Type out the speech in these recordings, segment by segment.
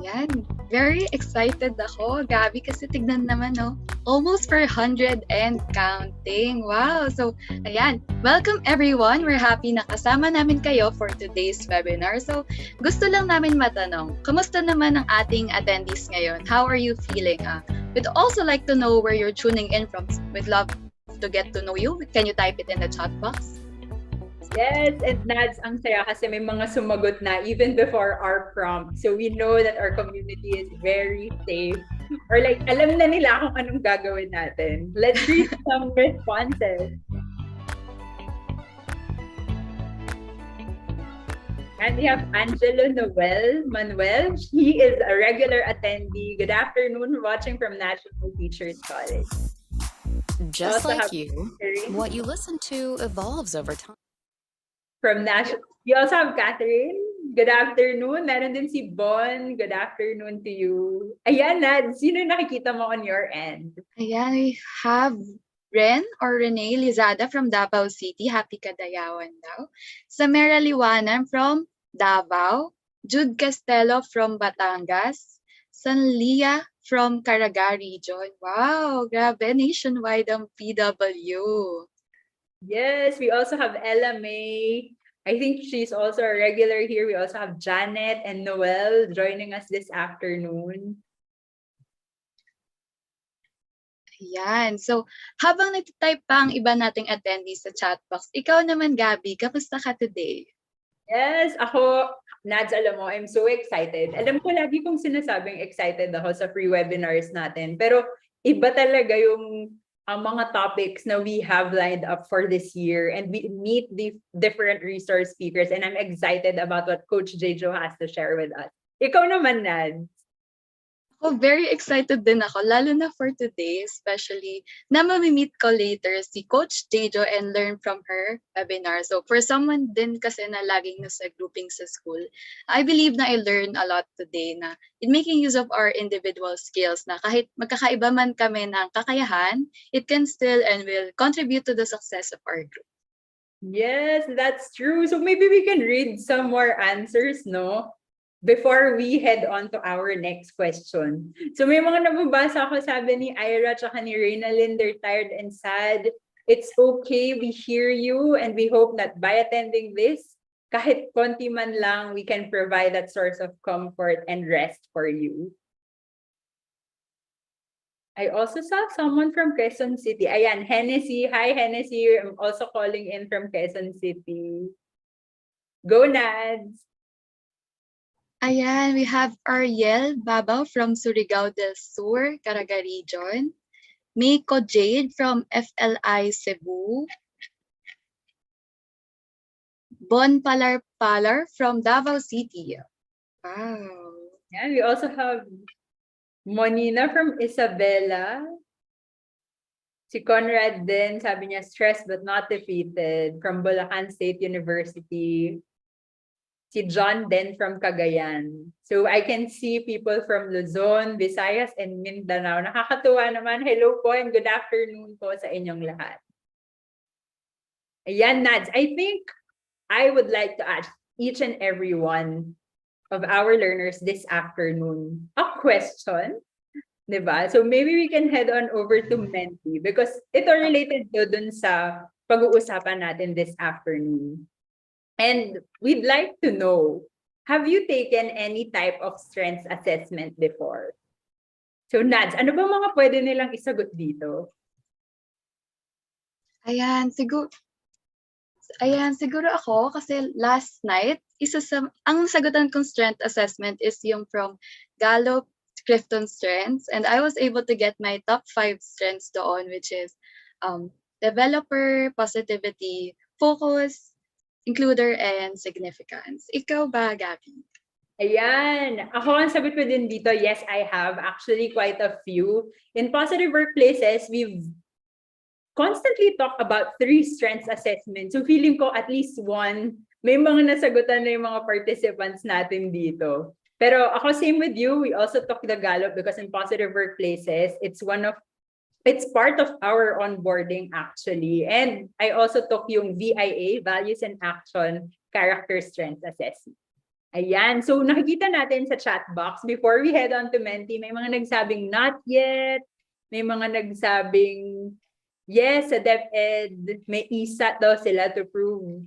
Yan, very excited ako, Gabi, kasi tignan naman, no? Almost 400 and counting. Wow! So, ayan. Welcome everyone. We're happy na kasama namin kayo for today's webinar. So, gusto lang namin matanong, kamusta naman ang ating attendees ngayon? How are you feeling? We'd also like to know where you're tuning in from. We'd love to get to know you. Can you type it in the chat box? Yes, and Nads, ang saya kasi may mga sumagot na even before our prompt. So we know that our community is very safe. Or like, alam na nila kung anong gagawin natin. Let's read some responses. And we have Angelo Manuel. He is a regular attendee. Good afternoon, watching from National Teachers College. Just like you, what you listen to evolves over time. From National. We also have Catherine. Good afternoon. Meron din si Bon. Good afternoon to you. Ayan, Nad. Sino nakikita mo on your end? Ayan, we have Renee Lizada from Davao City. Happy Kadayawan daw. Samara Liwanan from Davao. Jude Castelo from Batangas. Sanlia from Caraga region. Wow, grabe. Nationwide ang PW. Yes, we also have Ella May. I think she's also a regular here. We also have Janet and Noel joining us this afternoon. Ayan. So, habang nagtitype pa ang iba nating attendees sa chat box, ikaw naman, Gabi, kamusta ka today? Yes, ako, Nads, alam mo, I'm so excited. Alam ko lagi kong sinasabing excited ako sa free webinars natin. Pero iba talaga yung ang mga topics na we have lined up for this year, and we meet the different resource speakers, and I'm excited about what Coach Jejo has to share with us. Ikaw naman, Nad. Ako, very excited din ako, lalo na for today, especially na mamimit ko later si Coach Jejo and learn from her webinar. So for someone din kasi na laging nasa grouping sa school, I believe na I learned a lot today na in making use of our individual skills na kahit magkakaiba man kami ng kakayahan, it can still and will contribute to the success of our group. Yes, that's true. So maybe we can read some more answers, no? Before we head on to our next question. So may mga nababasa ako, sabi ni Ira tsaka ni Reynalyn, they're tired and sad. It's okay, we hear you, and we hope that by attending this, kahit konti man lang, we can provide that source of comfort and rest for you. I also saw someone from Quezon City. Ayan, Hennessy. Hi, Hennessy. I'm also calling in from Quezon City. Go, Nads! Ayan, we have Ariel Babaw from Surigao del Sur, Caraga region. Meiko Jade from FLI Cebu. Bon Palar from Davao City. Wow. Yeah, we also have Monina from Isabela. Si Conrad din, sabi niya, stressed but not defeated, from Bulacan State University. Si John din from Cagayan. So I can see people from Luzon, Visayas, and Mindanao. Nakakatuwa naman. Hello po and good afternoon po sa inyong lahat. Ayan, Nads. I think I would like to ask each and every one of our learners this afternoon a question. Diba? So maybe we can head on over to Menti because ito related to dun sa pag-uusapan natin this afternoon. And we'd like to know, have you taken any type of strengths assessment before? So Nads, ano ba mga pwede nilang isagot dito? Ayan, siguro ako kasi last night, ang sagutan kong strength assessment is yung from Gallup Clifton strengths, and I was able to get my top 5 strengths doon, which is developer, positivity, focus, includer, and significance. Ikaw ba, Gabby? Ayan. Ako, ang sagot ko din dito, yes, I have actually quite a few. In positive workplaces, we've constantly talked about 3 strengths assessments. So feeling ko at least one, may mga nasagutan na yung mga participants natin dito. Pero ako, same with you, we also took the Gallup because in positive workplaces, it's part of our onboarding actually. And I also took yung VIA, Values and Action, Character Strengths Assessment. Ayan. So, nakikita natin sa chat box, before we head on to Menti, may mga nagsabing not yet. May mga nagsabing yes sa DepEd. May ISAT daw sila to prove.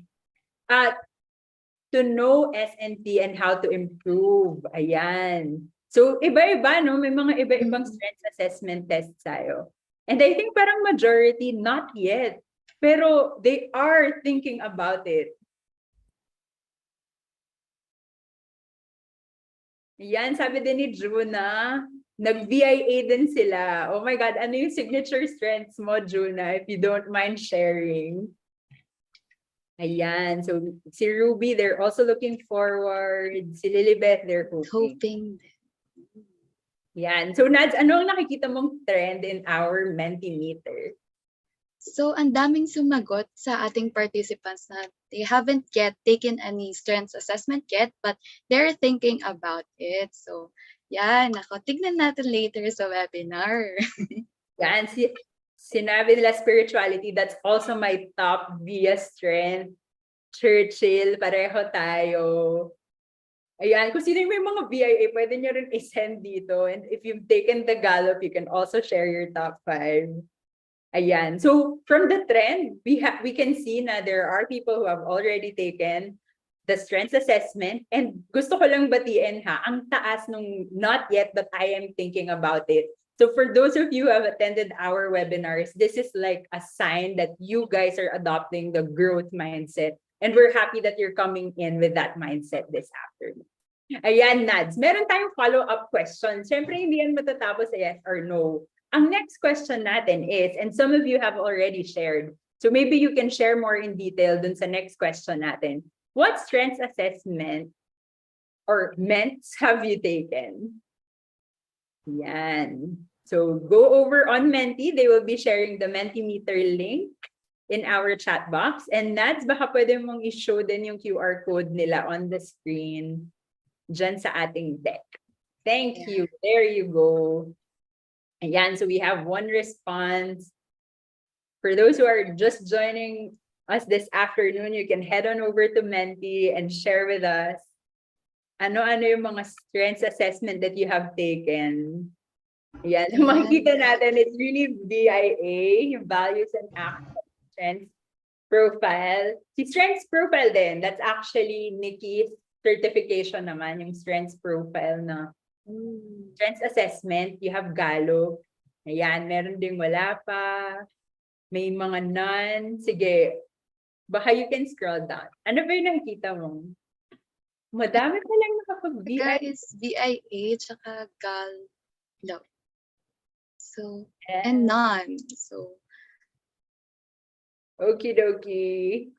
To know SNT and how to improve. Ayan. So, iba-iba, no? May mga iba-ibang strengths assessment tests tayo. And I think parang majority, not yet. Pero they are thinking about it. Yan, sabi din ni Juna, nag-VIA din sila. Oh my God, ano yung signature strengths mo, Juna, if you don't mind sharing? Ayan, so si Ruby, they're also looking forward. Si Lilibeth, they're hoping. Yan, so Nads, ano ang nakikita mong trend in our Mentimeter? So, ang daming sumagot sa ating participants na they haven't yet taken any strengths assessment yet, but they're thinking about it. So, yan, tignan natin later sa webinar. Yan, sinabi nila spirituality, that's also my top via strength. Churchill, pareho tayo. Ayan, kung sino yung may mga VIA, pwede nyo rin isend dito. And if you've taken the Gallup, you can also share your top 5. Ayan. So from the trend, we can see na there are people who have already taken the strengths assessment. And gusto ko lang batiin ang taas nung not yet, but I am thinking about it. So for those of you who have attended our webinars, this is like a sign that you guys are adopting the growth mindset. And we're happy that you're coming in with that mindset this afternoon. Ayan, Nads. Meron tayong follow-up question. Siyempre, hindi yan matatapos sa yes or no. Ang next question natin is, and some of you have already shared, so maybe you can share more in detail dun sa next question natin. What strengths assessment or MENTs have you taken? Yan. So go over on Menti. They will be sharing the Mentimeter link in our chat box. And Nads, baka pwede mong i-show din yung QR code nila on the screen dyan sa ating deck. Thank you. There you go. Ayan, so we have one response. For those who are just joining us this afternoon, you can head on over to Menti and share with us ano-ano yung mga strengths assessment that you have taken. Ayan, makikita natin, it's really VIA, yung values and actions. Strengths profile. Si strengths profile din, that's actually Nikki's certification naman, yung strengths profile na strengths assessment. You have Gallup. Ayan, meron ding wala pa. May mga none. Sige, baka you can scroll down. Ano ba yung nakikita mo? Madami pa lang nakapag-VIA. Guys, VIA, tsaka Gallup. So, and none. So, okie dokie.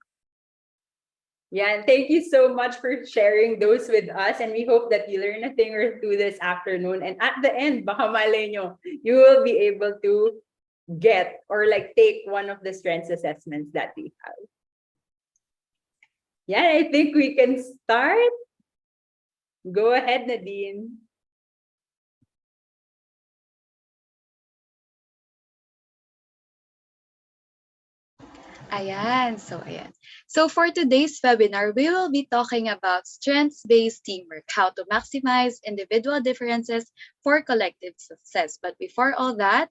Yeah, thank you so much for sharing those with us. And we hope that you learn a thing or two this afternoon. And at the end, baka malay nyo, you will be able to get or like take one of the strengths assessments that we have. Yeah, I think we can start. Go ahead, Nadine. ayan. So for today's webinar, we will be talking about strengths-based teamwork, how to maximize individual differences for collective success. But before all that,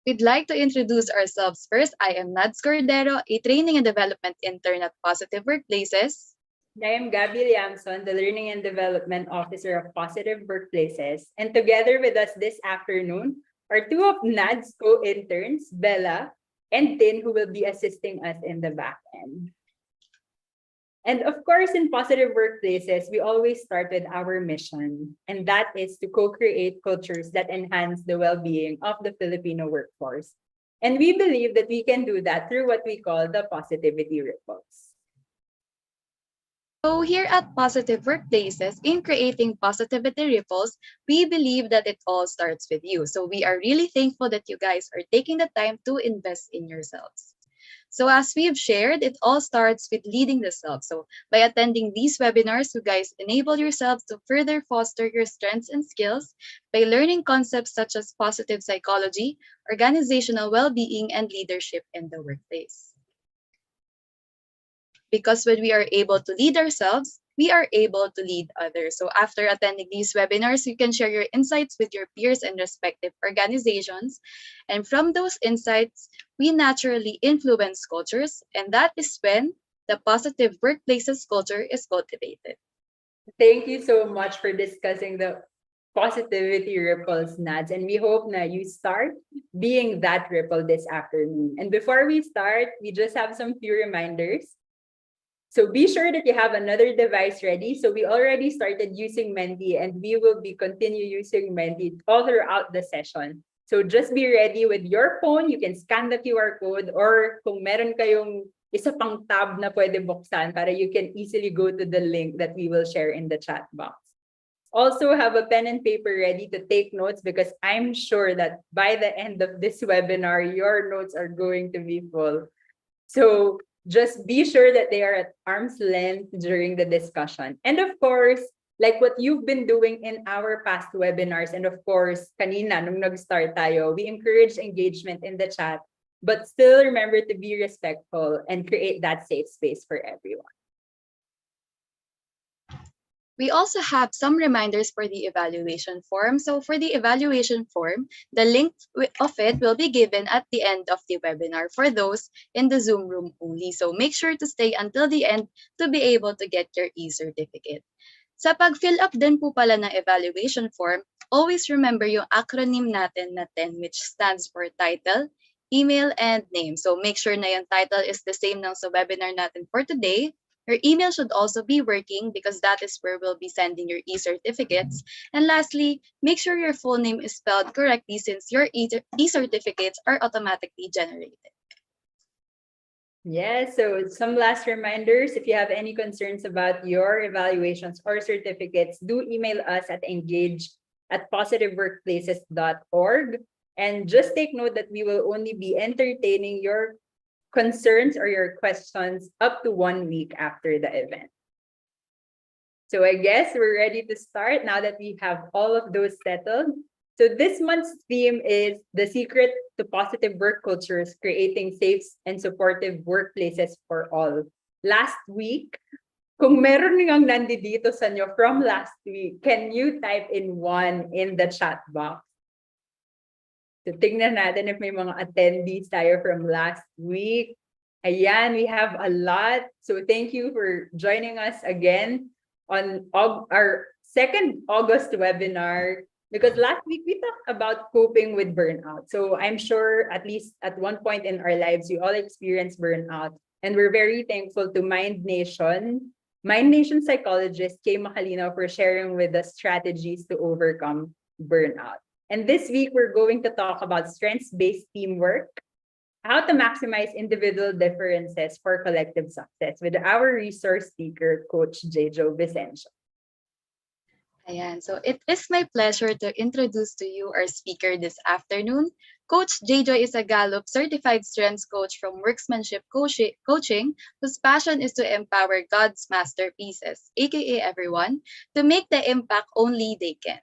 we'd like to introduce ourselves first. I am Nads Cordero, a training and development intern at Positive Workplaces. I am Gabby Liamson, the Learning and Development Officer of Positive Workplaces. And together with us this afternoon are two of Nads co-interns, Bella and Tin, who will be assisting us in the back end. And of course, in Positive Workplaces, we always start with our mission, and that is to co-create cultures that enhance the well-being of the Filipino workforce. And we believe that we can do that through what we call the positivity ripples. So here at Positive Workplaces, in creating positivity ripples, we believe that it all starts with you. So we are really thankful that you guys are taking the time to invest in yourselves. So as we've shared, it all starts with leading the self. So by attending these webinars, you guys enable yourselves to further foster your strengths and skills by learning concepts such as positive psychology, organizational well-being, and leadership in the workplace. Because when we are able to lead ourselves, we are able to lead others. So after attending these webinars, you can share your insights with your peers and respective organizations. And from those insights, we naturally influence cultures, and that is when the positive workplaces culture is cultivated. Thank you so much for discussing the positivity ripples, Nads. And we hope that you start being that ripple this afternoon. And before we start, we just have some few reminders. So be sure that you have another device ready. So we already started using Menti and we will be continue using Menti all throughout the session. So just be ready with your phone. You can scan the QR code or kung meron kayong isa pang tab na pwede buksan para you can easily go to the link that we will share in the chat box. Also have a pen and paper ready to take notes because I'm sure that by the end of this webinar, your notes are going to be full. So just be sure that they are at arm's length during the discussion. And of course, like what you've been doing in our past webinars, and of course, kanina, nung nag-start tayo, we encourage engagement in the chat, but still remember to be respectful and create that safe space for everyone. We also have some reminders for the evaluation form. So for the evaluation form, the link of it will be given at the end of the webinar for those in the Zoom room only. So make sure to stay until the end to be able to get your e-certificate. Sa pag-fill up din po pala ng evaluation form, always remember yung acronym natin na TEN, which stands for title, email, and name. So make sure na yung title is the same ng sa webinar natin for today. Your email should also be working because that is where we'll be sending your e-certificates. And lastly, make sure your full name is spelled correctly since your e-certificates are automatically generated. Yes, so some last reminders. If you have any concerns about your evaluations or certificates, do email us at engage@positiveworkplaces.org. And just take note that we will only be entertaining your concerns or your questions up to 1 week after the event. So I guess we're ready to start now that we have all of those settled. So this month's theme is the secret to positive work cultures, creating safe and supportive workplaces for all. Last week, kung meron niyang nandito sa inyo from last week, can you type in 1 in the chat box? So tingnan natin if may mga attendees tayo from last week. Ayan, we have a lot. So thank you for joining us again on our second August webinar, because last week we talked about coping with burnout. So I'm sure at least at one point in our lives, we all experienced burnout. And we're very thankful to Mind Nation psychologist Kay Macalino for sharing with us strategies to overcome burnout. And this week, we're going to talk about strengths-based teamwork, how to maximize individual differences for collective success with our resource speaker, Coach Jejo Vicencio. Ayan, so it is my pleasure to introduce to you our speaker this afternoon. Coach Jejo is a Gallup certified strengths coach from Worksmanship Coaching, whose passion is to empower God's masterpieces, aka everyone, to make the impact only they can.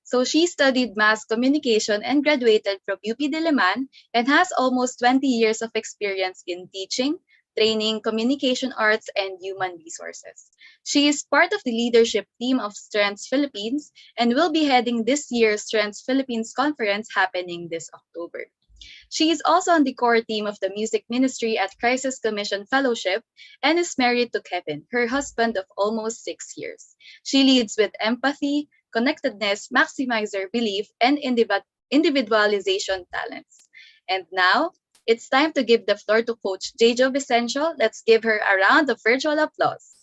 So she studied mass communication and graduated from UP Diliman and has almost 20 years of experience in teaching, training, communication arts, and human resources. She is part of the leadership team of Strengths Philippines and will be heading this year's Strengths Philippines conference happening this October. She is also on the core team of the music ministry at Crisis Commission Fellowship and is married to Kevin, her husband of almost 6 years. She leads with empathy, connectedness, maximizer belief, and individualization talents. And now, it's time to give the floor to Coach Jejo Vicencio. Let's give her a round of virtual applause.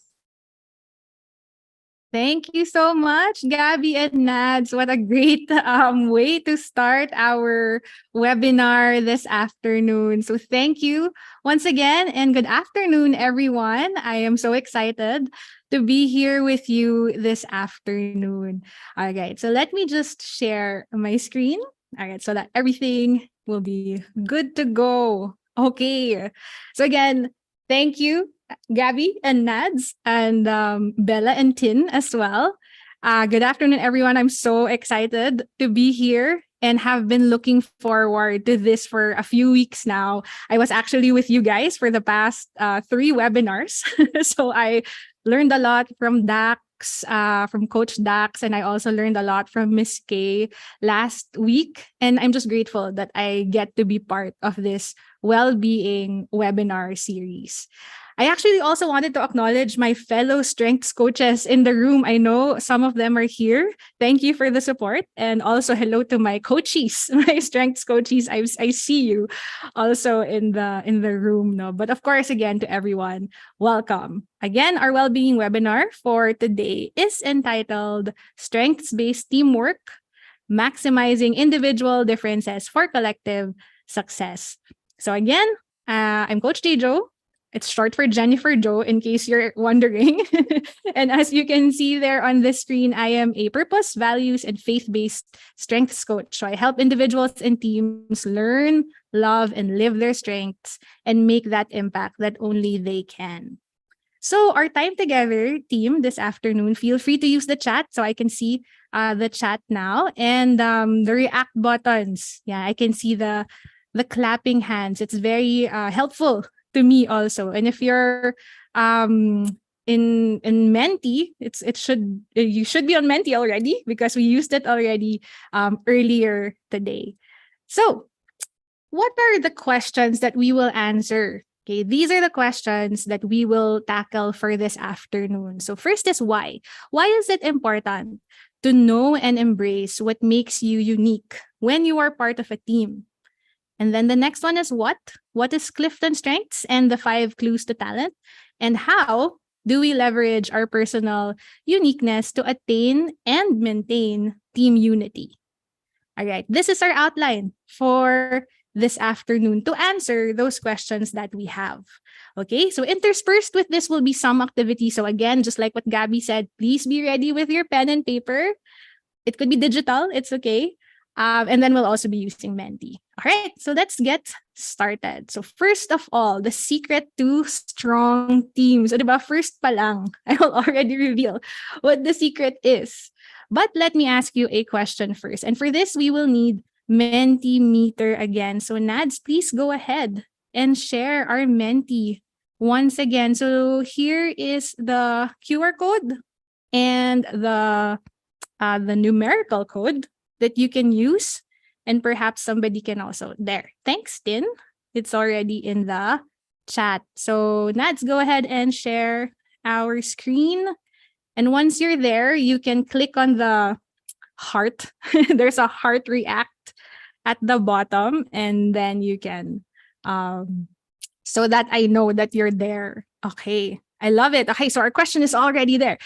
Thank you so much, Gabby and Nads. What a great way to start our webinar this afternoon. So thank you once again, and good afternoon, everyone. I am so excited to be here with you this afternoon. All right, so let me just share my screen. All right, so that everything will be good to go. Okay, so again, thank you, Gabby and Nads, and Bella and Tin as well. Good afternoon, everyone. I'm so excited to be here and have been looking forward to this for a few weeks now. I was actually with you guys for the past 3 webinars. So I learned a lot from Dax, from Coach Dax, and I also learned a lot from Miss Kay last week. And I'm just grateful that I get to be part of this well-being webinar series. I actually also wanted to acknowledge my fellow strengths coaches in the room. I know some of them are here. Thank you for the support. And also hello to my coaches, my strengths coaches. I see you also in the room. No, but of course, again, to everyone, welcome. Again, our well-being webinar for today is entitled Strengths-Based Teamwork, Maximizing Individual Differences for Collective Success. So again, I'm Coach Tejo. It's short for Jennifer Joe, in case you're wondering. And as you can see there on the screen, I am a purpose, values, and faith-based strengths coach. So I help individuals and teams learn, love, and live their strengths and make that impact that only they can. So our time together, team, this afternoon, feel free to use the chat so I can see the chat now, and the react buttons. Yeah, I can see the clapping hands. It's very helpful to me also. And if you're in Menti, you should be on Menti already because we used it already earlier today. So what are the questions that we will answer? Okay, these are the questions that we will tackle for this afternoon. So first is why. Why is it important to know and embrace what makes you unique when you are part of a team? And then the next one is what? What is Clifton strengths and the 5 clues to talent? And how do we leverage our personal uniqueness to attain and maintain team unity? All right, this is our outline for this afternoon to answer those questions that we have. Okay, so interspersed with this will be some activity. So again, just like what Gabby said, please be ready with your pen and paper. It could be digital, it's okay. And then we'll also be using Menti. All right, so let's get started. So first of all, the secret to strong teams. So diba, first pa lang, I will already reveal what the secret is. But let me ask you a question first. And for this, we will need Mentimeter again. So Nads, please go ahead and share our Menti once again. So here is the QR code and the numerical code that you can use, and perhaps somebody can also there. Thanks, Tin. It's already in the chat. So Nads, go ahead and share our screen. And once you're there, you can click on the heart. There's a heart react at the bottom, and then you can so that I know that you're there. Okay. I love it. Okay, so our question is already there.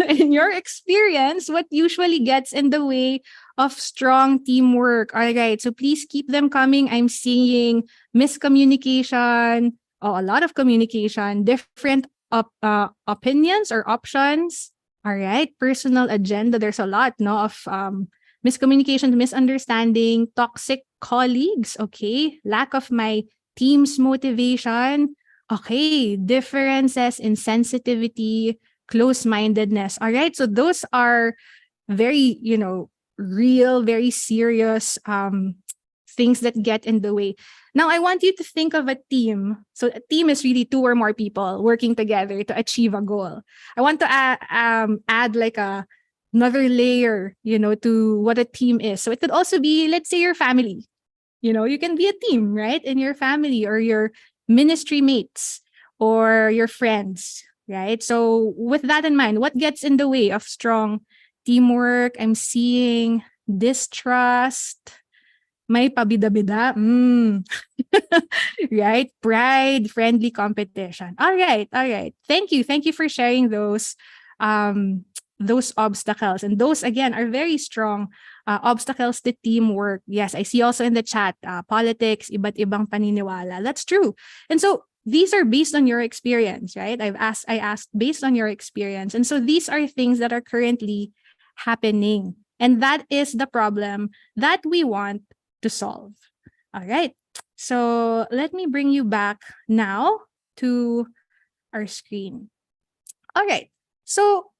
In your experience, what usually gets in the way of strong teamwork? All right, so please keep them coming. I'm seeing miscommunication, a lot of communication, different opinions or options. All right, personal agenda. There's a lot of miscommunication, misunderstanding, toxic colleagues. Okay, lack of my team's motivation. Okay, differences in sensitivity, close-mindedness. All right, so those are very, real, very serious things that get in the way. Now, I want you to think of a team. So a team is really 2 or more people working together to achieve a goal. I want to add like another layer, to what a team is. So it could also be, let's say, your family. You can be a team, right? In your family or your ministry mates or your friends, right? So with that in mind, what gets in the way of strong teamwork? I'm seeing distrust, may pabida-bida, right? Pride, friendly competition. All right. Thank you for sharing those obstacles. And those, again, are very strong obstacles to teamwork. Yes, I see also in the chat, politics, iba't ibang paniniwala. That's true. And so these are based on your experience, right? I asked based on your experience. And so these are things that are currently happening. And that is the problem that we want to solve. All right. So let me bring you back now to our screen. All right. So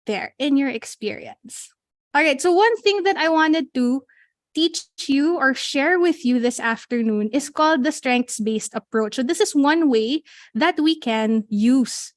there, in your experience. All right, so one thing that I wanted to teach you or share with you this afternoon is called the strengths-based approach. So this is one way that we can use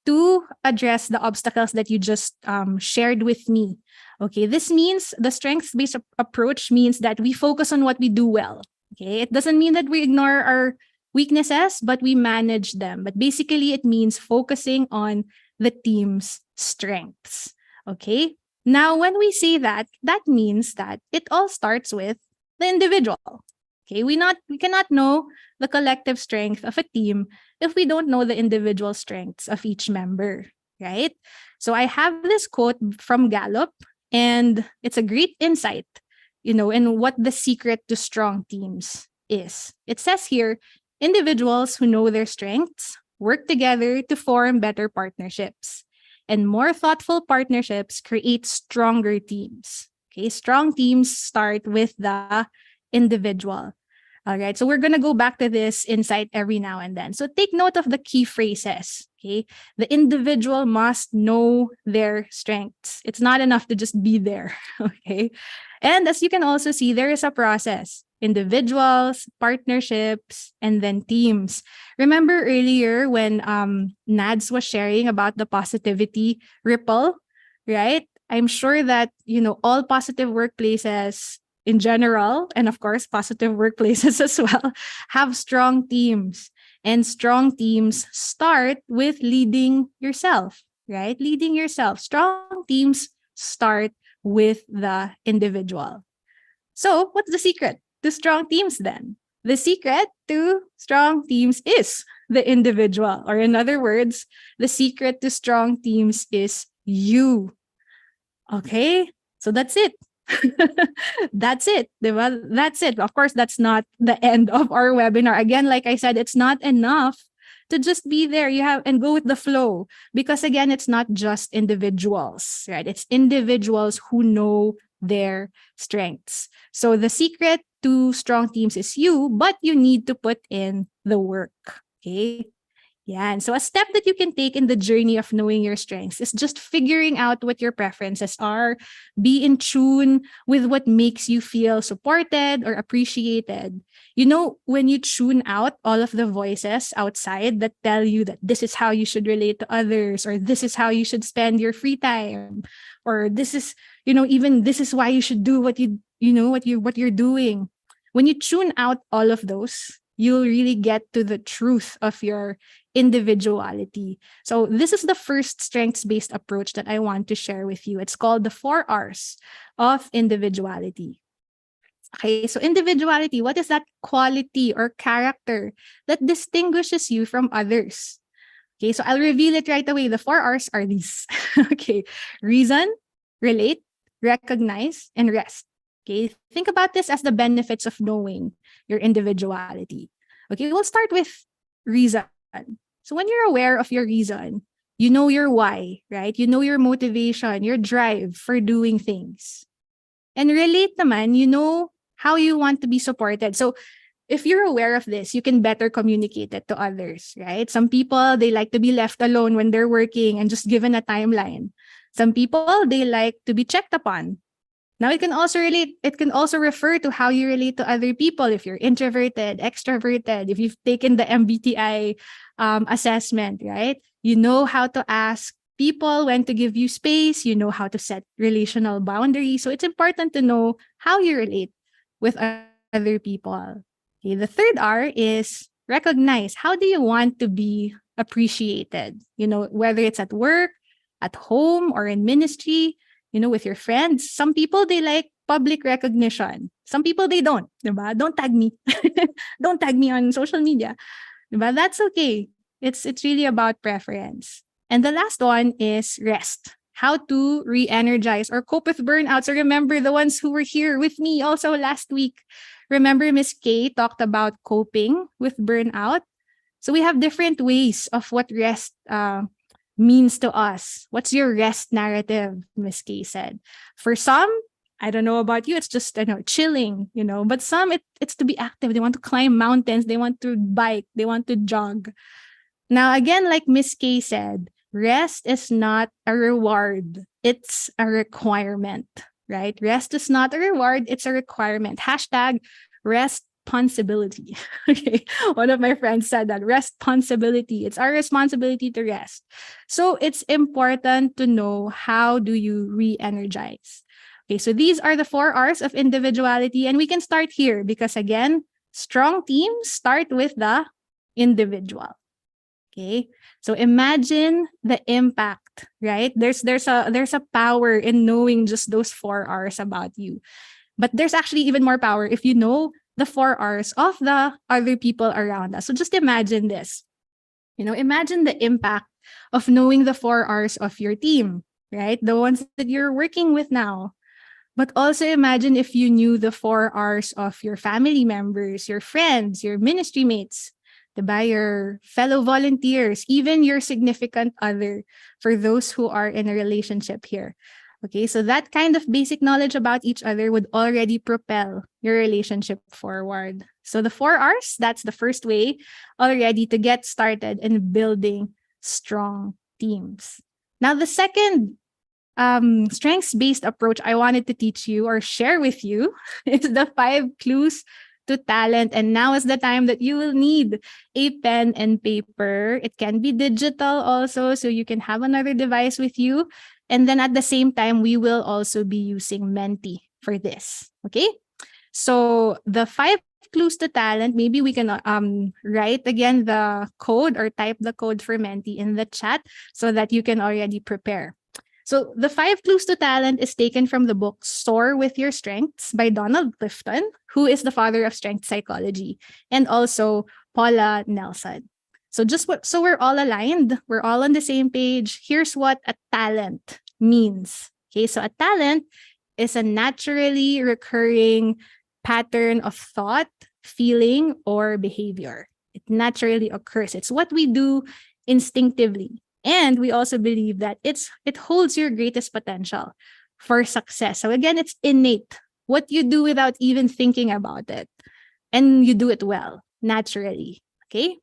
to address the obstacles that you just shared with me. Okay, this means the strengths-based approach means that we focus on what we do well. Okay, it doesn't mean that we ignore our weaknesses, but we manage them. But basically, it means focusing on the team's strengths. Okay, now when we say that, that means that it all starts with the individual. Okay, we cannot know the collective strength of a team if we don't know the individual strengths of each member, right? So I have this quote from Gallup, and it's a great insight, in what the secret to strong teams is. It says here, individuals who know their strengths work together to form better partnerships. And more thoughtful partnerships create stronger teams. Okay, strong teams start with the individual. All right, so we're going to go back to this insight every now and then. So take note of the key phrases. Okay, the individual must know their strengths. It's not enough to just be there. Okay, and as you can also see, there is a process: individuals, partnerships, and then teams. Remember earlier when Nads was sharing about the positivity ripple, right? I'm sure that, all positive workplaces in general, and of course, positive workplaces as well, have strong teams. And strong teams start with leading yourself, right? Leading yourself. Strong teams start with the individual. So, what's the secret to strong teams then? The secret to strong teams is the individual. Or in other words, the secret to strong teams is you. Okay? So that's it. That's it. Diba? That's it. Of course, that's not the end of our webinar. Again, like I said, it's not enough to just be there. You have and go with the flow, because again, it's not just individuals, right? It's individuals who know their strengths. So the secret to strong teams is you, but you need to put in the work. Okay. Yeah. And so a step that you can take in the journey of knowing your strengths is just figuring out what your preferences are. Be in tune with what makes you feel supported or appreciated. When you tune out all of the voices outside that tell you that this is how you should relate to others, or this is how you should spend your free time, or this is, even this is why you should do what what you're doing. When you tune out all of those, you'll really get to the truth of your individuality. So this is the first strengths-based approach that I want to share with you. It's called the 4 R's of individuality. Okay, so individuality, what is that quality or character that distinguishes you from others? Okay, so I'll reveal it right away. The 4 R's are these. Okay, reason, relate, recognize, and rest. Okay, think about this as the benefits of knowing your individuality. Okay, we'll start with reason. So when you're aware of your reason, you know your why, right? You know your motivation, your drive for doing things. And relate naman, you know how you want to be supported. So if you're aware of this, you can better communicate it to others, right? Some people, they like to be left alone when they're working and just given a timeline. Some people, they like to be checked upon. Now it can also refer to how you relate to other people. If you're introverted, extroverted, if you've taken the MBTI assessment, right? You know how to ask people when to give you space. You know how to set relational boundaries. So it's important to know how you relate with other people. Okay, the 3rd R is recognize. How do you want to be appreciated? Whether it's at work, at home, or in ministry, with your friends. Some people, they like public recognition. Some people, they don't. Diba? Don't tag me. Don't tag me on social media. Diba? That's okay. It's really about preference. And the last one is rest. How to re-energize or cope with burnout. So remember the ones who were here with me also last week. Remember Miss Kay talked about coping with burnout. So we have different ways of what rest means to us. What's your rest narrative, Miss Kay said. For some, I don't know about you, it's just chilling, but some it's to be active. They want to climb mountains, they want to bike, they want to jog. Now again, like Miss Kay said, rest is not a reward, it's a requirement, right? Rest is not a reward, it's a requirement. Hashtag responsibility. Okay. One of my friends said that responsibility. It's our responsibility to rest. So it's important to know how do you re-energize. Okay, so these are the 4 R's of individuality, and we can start here because again, strong teams start with the individual. Okay, so imagine the impact, right? There's a power in knowing just those 4 R's about you, but there's actually even more power if you know the 4 R's of the other people around us. So just imagine this. Imagine the impact of knowing the 4 R's of your team, right? The ones that you're working with now. But also imagine if you knew the 4 R's of your family members, your friends, your ministry mates, diba? Your fellow volunteers, even your significant other for those who are in a relationship here. Okay, so that kind of basic knowledge about each other would already propel your relationship forward. So the 4 R's, that's the first way already to get started in building strong teams. Now, the second strengths-based approach I wanted to teach you or share with you is the 5 clues to talent. And now is the time that you will need a pen and paper. It can be digital also, so you can have another device with you. And then at the same time, we will also be using Menti for this. Okay? So the 5 clues to talent, maybe we can write again the code or type the code for Menti in the chat so that you can already prepare. So the 5 clues to talent is taken from the book Soar with Your Strengths by Donald Clifton, who is the father of strength psychology, and also Paula Nelson. So so we're all aligned, we're all on the same page. Here's what a talent means. Okay, so a talent is a naturally recurring pattern of thought, feeling, or behavior. It naturally occurs. It's what we do instinctively. And we also believe that it holds your greatest potential for success. So again, it's innate. What you do without even thinking about it. And you do it well, naturally. Okay?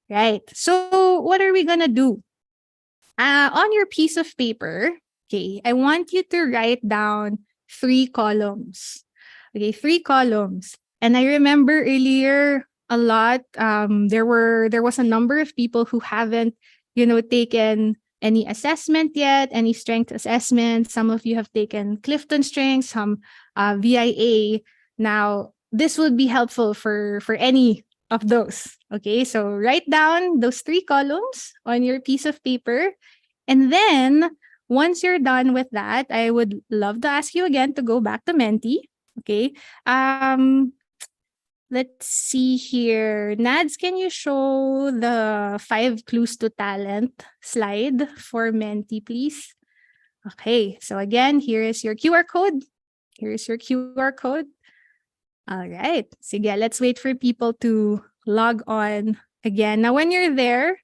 Right. So what are we going to do? On your piece of paper, okay, I want you to write down 3 columns. Okay, 3 columns. And I remember earlier a lot, there was a number of people who haven't taken any assessment yet, any strength assessment. Some of you have taken Clifton strength, some VIA. Now, this would be helpful for any of those. Okay, so write down those 3 columns on your piece of paper. And then once you're done with that, I would love to ask you again to go back to Menti. Okay. Let's see here. Nads, can you show the 5 clues to talent slide for Menti, please? Okay, so again, here is your QR code. Here is your QR code. All right. Sige, let's wait for people to log on again. Now, when you're there,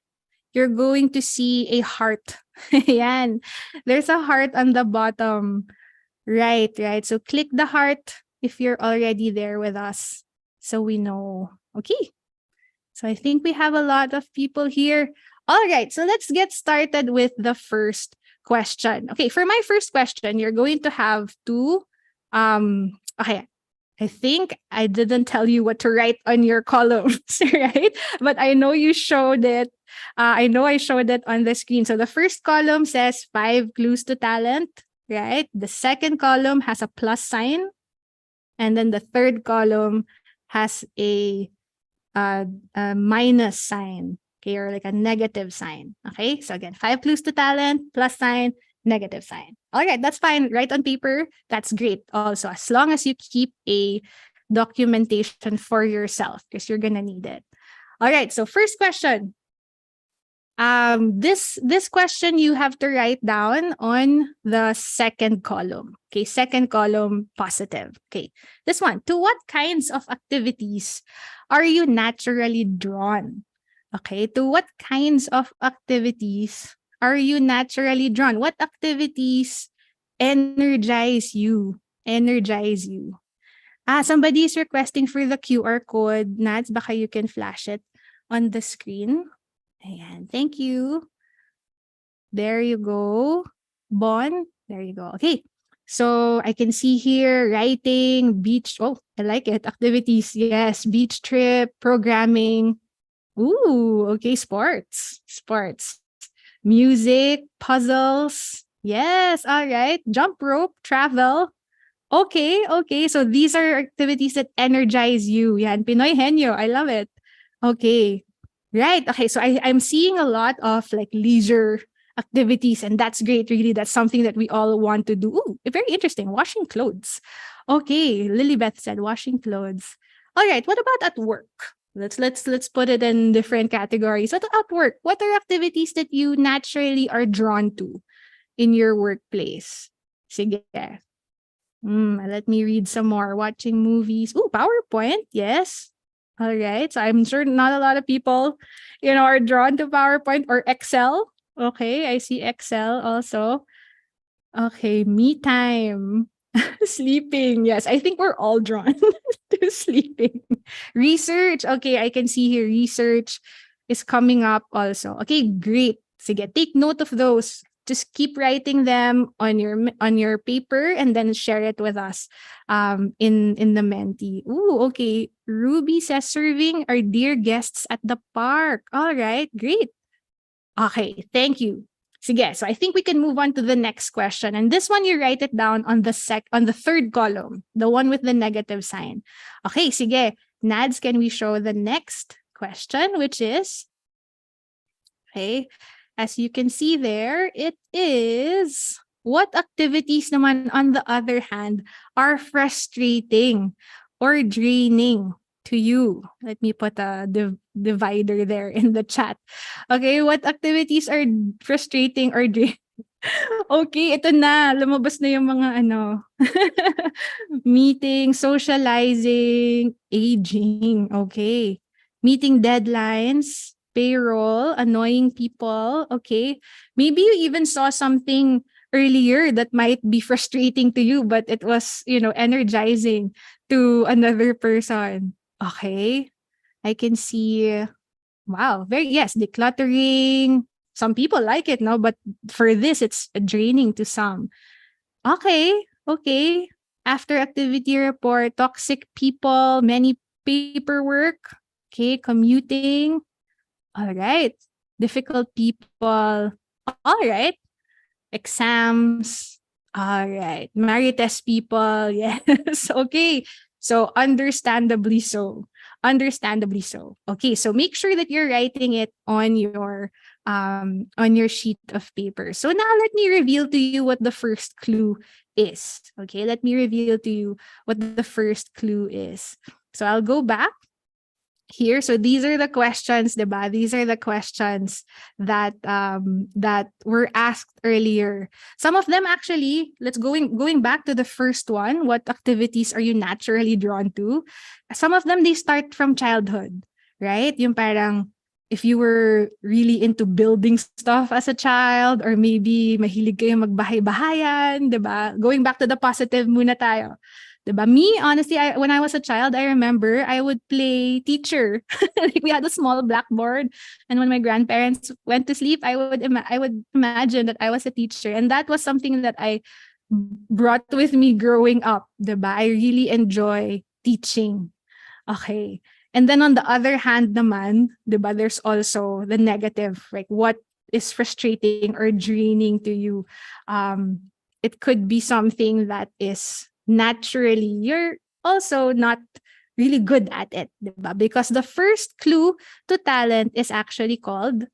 you're going to see a heart. Yan. There's a heart on the bottom. Right. So click the heart if you're already there with us. So we know. Okay. So I think we have a lot of people here. All right. So let's get started with the first question. Okay. For my first question, you're going to have to, okay. I think I didn't tell you what to write on your columns, right? But I know you showed it. I know I showed it on the screen. So the first column says 5 clues to talent, right? The second column has a plus sign. And then the third column has a minus sign, okay, or like a negative sign. Okay, so again, 5 clues to talent, plus sign, negative sign. All right, that's fine. Write on paper. That's great. Also, as long as you keep a documentation for yourself, because you're gonna need it. All right. So first question. This question you have to write down on the second column. Okay, second column, positive. Okay, this one. To what kinds of activities are you naturally drawn? Okay, to what kinds of activities are you naturally drawn? What activities energize you? Energize you. Somebody is requesting for the QR code. Nats, baka you can flash it on the screen. Ayan, thank you. There you go. Bon, there you go. Okay. So I can see here writing, beach. Oh, I like it. Activities. Yes. Beach trip, programming. Ooh, okay. Sports. Music, puzzles. Yes. All right. Jump rope, travel. Okay. So these are activities that energize you. Yan. Pinoy Henyo. I love it. Okay. Right. Okay. So I'm seeing a lot of like leisure activities, and that's great. Really, that's something that we all want to do. Ooh, very interesting. Washing clothes. Okay. Lilybeth said washing clothes. All right. What about at work? Let's put it in different categories. What at work? What are activities that you naturally are drawn to in your workplace? Sige. Let me read some more. Watching movies. Ooh, PowerPoint. Yes. All right. So I'm sure not a lot of people, are drawn to PowerPoint or Excel. Okay. I see Excel also. Okay. Me time. Sleeping. Yes. I think we're all drawn to sleeping. Research. Okay. I can see here research is coming up also. Okay. Great. Sige, take note of those. Just keep writing them on your paper and then share it with us in the Menti. Ooh, okay. Ruby says serving our dear guests at the park. All right, great. Okay, thank you. Sige, so I think we can move on to the next question. And this one you write it down on the third column, the one with the negative sign. Okay, sige. Nads, can we show the next question, which is okay. As you can see there, it is what activities naman on the other hand are frustrating or draining to you? Let me put a divider there in the chat. Okay, what activities are frustrating or draining? Okay, ito na. Lumabas na yung mga meeting, socializing, aging. Okay. Meeting deadlines, payroll, annoying people. Okay. Maybe you even saw something earlier that might be frustrating to you, but it was, energizing to another person. Okay. I can see, wow, yes, decluttering. Some people like it, no? But for this, it's draining to some. Okay. After activity report, toxic people, many paperwork. Okay, commuting. All right. Difficult people. All right. Exams. All right. Marites people. Yes. Okay. So understandably so. Understandably so. Okay. So make sure that you're writing it on your sheet of paper. So now let me reveal to you what the first clue is. Okay. Let me reveal to you what the first clue is. So I'll go back here. So these are the questions, diba? These are the questions that were asked earlier. Some of them actually, going back to the first one, what activities are you naturally drawn to? Some of them, they start from childhood, right? Yung parang if you were really into building stuff as a child, or maybe mahilig kayo magbahay-bahayan, diba? Going back to the positive muna tayo. Diba? Me, honestly, when I was a child, I remember I would play teacher. Like we had a small blackboard, and when my grandparents went to sleep, I would imagine that I was a teacher, and that was something that I brought with me growing up. Diba? I really enjoy teaching. Okay. And then on the other hand naman, diba, there's also the negative, like what is frustrating or draining to you. It could be something that is naturally you're also not really good at it, diba? Because the first clue to talent is actually called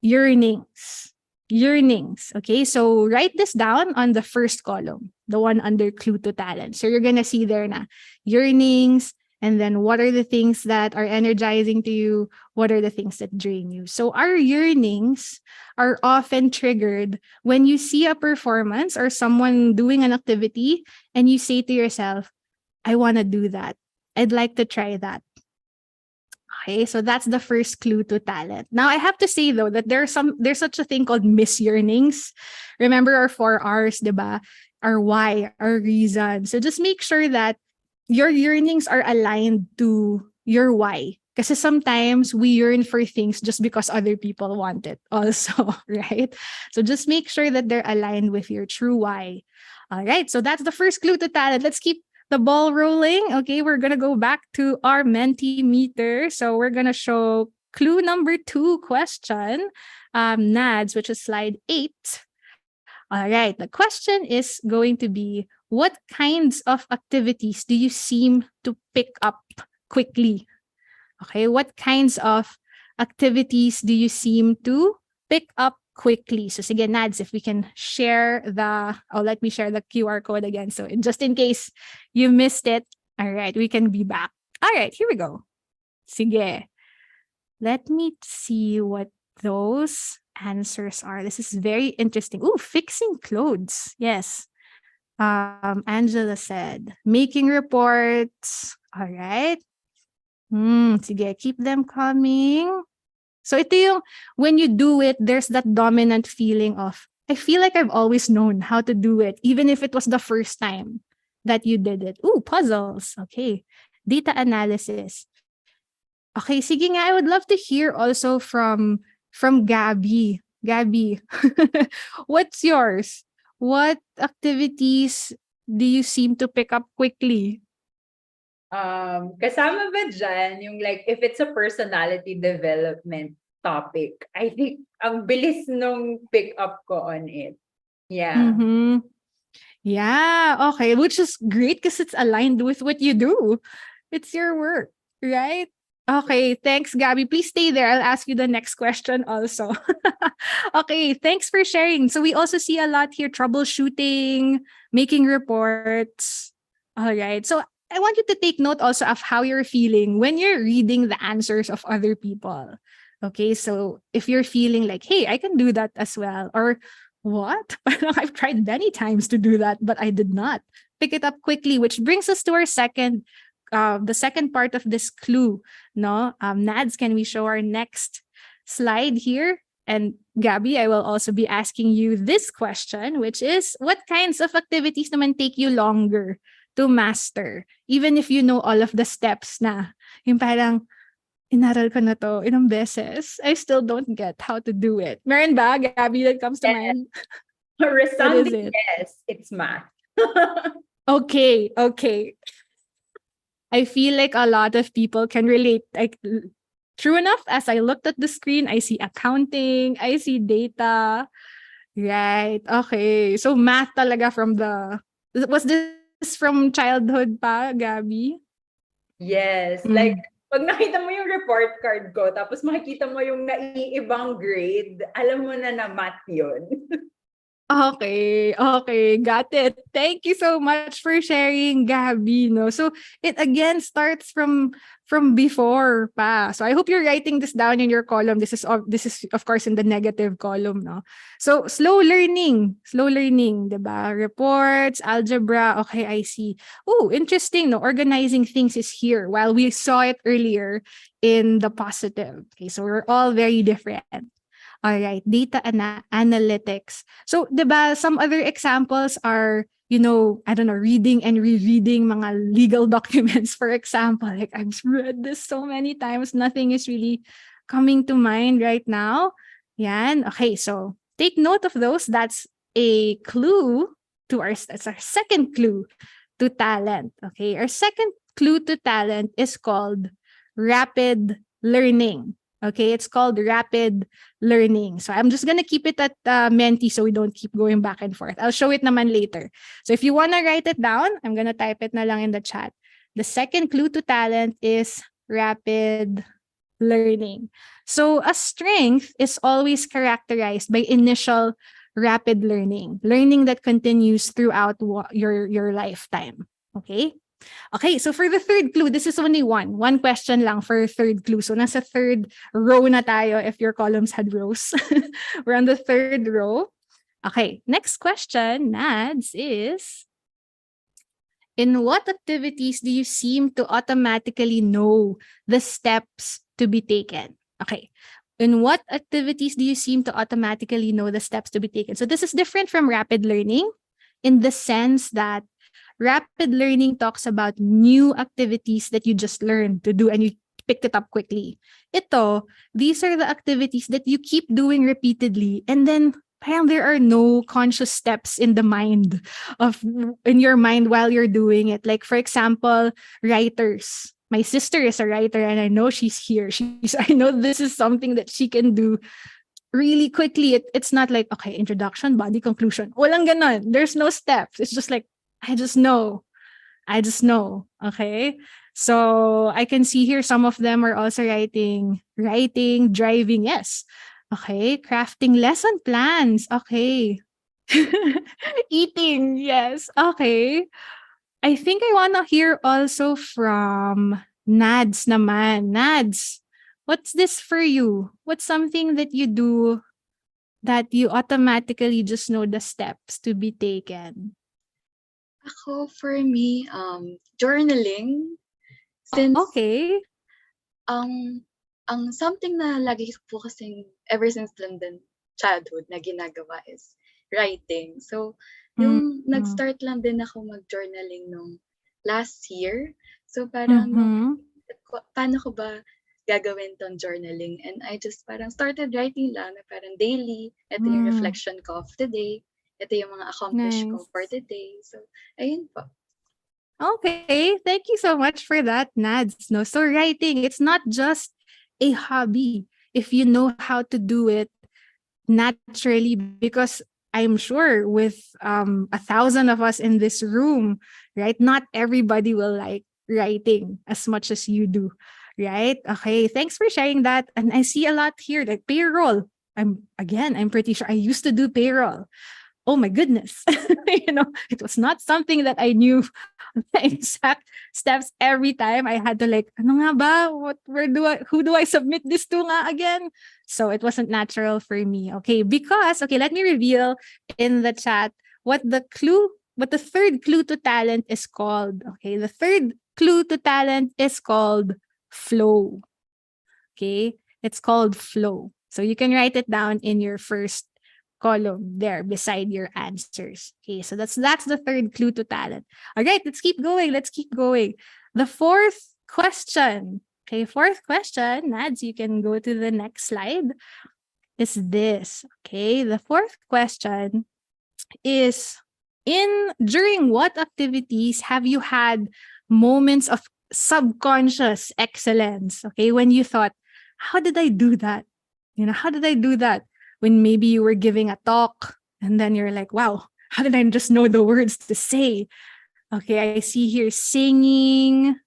yearnings. Yearnings. Okay, so write this down on the first column, the one under clue to talent. So you're gonna see there na yearnings, and then what are the things that are energizing to you? What are the things that drain you? So our yearnings are often triggered when you see a performance or someone doing an activity and you say to yourself, I want to do that. I'd like to try that. Okay, so that's the first clue to talent. Now I have to say though that there's such a thing called misyearnings. Remember our 4 R's, diba? Our why, our reason. So just make sure that your yearnings are aligned to your why. Kasi sometimes we yearn for things just because other people want it also, right? So just make sure that they're aligned with your true why. All right, so that's the first clue to talent. Let's keep the ball rolling. Okay, we're gonna go back to our Mentimeter. So we're gonna show clue number 2 question, Nads, which is slide 8. All right, the question is going to be, what kinds of activities do you seem to pick up quickly? Okay, what kinds of activities do you seem to pick up quickly? So sige, Nads, if we can share let me share the QR code again. So just in case you missed it, all right, we can be back. All right, here we go. Sige. Let me see what those answers are. This is very interesting. Ooh, fixing clothes. Yes. Angela said, making reports. All right. Sige, keep them coming. So ito yung, when you do it, there's that dominant feeling of, I feel like I've always known how to do it, even if it was the first time that you did it. Ooh, puzzles. Okay. Data analysis. Okay, sige nga, I would love to hear also from Gabby. Gabby, what's yours? What activities do you seem to pick up quickly? Kasama ba dyan yung like, if it's a personality development topic, I think ang bilis nung pick up ko on it. Yeah. Mm-hmm. Yeah, okay, which is great because it's aligned with what you do. It's your work, right? Okay, thanks, Gabby. Please stay there. I'll ask you the next question also. Okay, thanks for sharing. So we also see a lot here, troubleshooting, making reports. All right. So I want you to take note also of how you're feeling when you're reading the answers of other people. Okay, so if you're feeling like, hey, I can do that as well, or what? I've tried many times to do that, but I did not pick it up quickly, which brings us to our the second part of this clue. No, Nads, can we show our next slide here? And Gabby, I will also be asking you this question, which is, what kinds of activities naman take you longer to master, even if you know all of the steps na? Yung parang, inaral ko na to ilang beses, I still don't get how to do it. Meron ba, Gabby, that comes to mind? Resounding yes, it's math. Okay. I feel like a lot of people can relate. Like, true enough, as I looked at the screen, I see accounting, I see data. Right. Okay. So math talaga was this from childhood pa, Gabby? Yes. Like, pag nakita mo yung report card ko, tapos makikita mo yung naiibang grade, alam mo na math yun. Okay, got it. Thank you so much for sharing, Gabby. No, so it again starts from before pa. So I hope you're writing this down in your column. This is of course in the negative column, no. So slow learning, 'di ba? Reports, algebra. Okay, I see. Oh, interesting. No, organizing things is here. While we saw it earlier in the positive. Okay, so we're all very different. All right, data analytics. So, 'di ba, some other examples are, I don't know, reading and rereading mga legal documents, for example. Like, I've read this so many times, nothing is really coming to mind right now. Yan. Okay, so take note of those. That's a clue that's our second clue to talent. Okay, our second clue to talent is called rapid learning. Okay, it's called rapid learning. So I'm just gonna keep it at Menti so we don't keep going back and forth. I'll show it naman later. So if you wanna write it down, I'm gonna type it na lang in the chat. The second clue to talent is rapid learning. So a strength is always characterized by initial rapid learning that continues throughout your lifetime. Okay, so for the third clue, this is only one question lang for third clue. So nasa third row na tayo if your columns had rows. We're on the third row. Okay, next question, Nads, is, in what activities do you seem to automatically know the steps to be taken? Okay, in what activities do you seem to automatically know the steps to be taken? So this is different from rapid learning in the sense that rapid learning talks about new activities that you just learned to do and you picked it up quickly. These are the activities that you keep doing repeatedly, and then parang there are no conscious steps in in your mind while you're doing it. Like for example, writers. My sister is a writer and I know she's here. I know this is something that she can do really quickly. It's not like, okay, introduction, body, conclusion. Walang ganon. There's no steps. It's just like, I just know. Okay. So I can see here some of them are also writing, driving. Yes. Okay. Crafting lesson plans. Okay. Eating. Yes. Okay. I think I want to hear also from Nads naman. Nads, what's this for you? What's something that you do that you automatically just know the steps to be taken? Ako, for me, journaling. Since, Okay. ang something na lagi ko po kasing ever since lang din childhood na ginagawa is writing. So, yung Mm. nag-start lang din ako mag-journaling nung last year. So, parang Mhm. paano ko ba gagawin tong journaling? And I just parang started writing lang na parang daily. Ito yung reflection ko of the day. Ito yung mga accomplish ko for Nice. the day. So, ayun po. Okay, thank you so much for that, Nads. No, so writing, it's not just a hobby if you know how to do it naturally, because I'm sure with 1,000 of us in this room, right? Not everybody will like writing as much as you do, right? Okay, thanks for sharing that. And I see a lot here, like payroll. I'm pretty sure I used to do payroll. Oh my goodness. It was not something that I knew the exact steps every time. I had to like, ano nga ba? Who do I submit this to nga again? So it wasn't natural for me. Okay, let me reveal in the chat what the third clue to talent is called. Okay, the third clue to talent is called flow. Okay, it's called flow. So you can write it down in your first column there beside your answers. Okay, so that's the third clue to talent. All right, let's keep going. The fourth question. Okay, fourth question. Nads, you can go to the next slide. Is this. Okay, the fourth question is during what activities have you had moments of subconscious excellence? Okay, when you thought, how did I do that? How did I do that? When maybe you were giving a talk and then you're like, wow, how did I just know the words to say? Okay, I see here singing,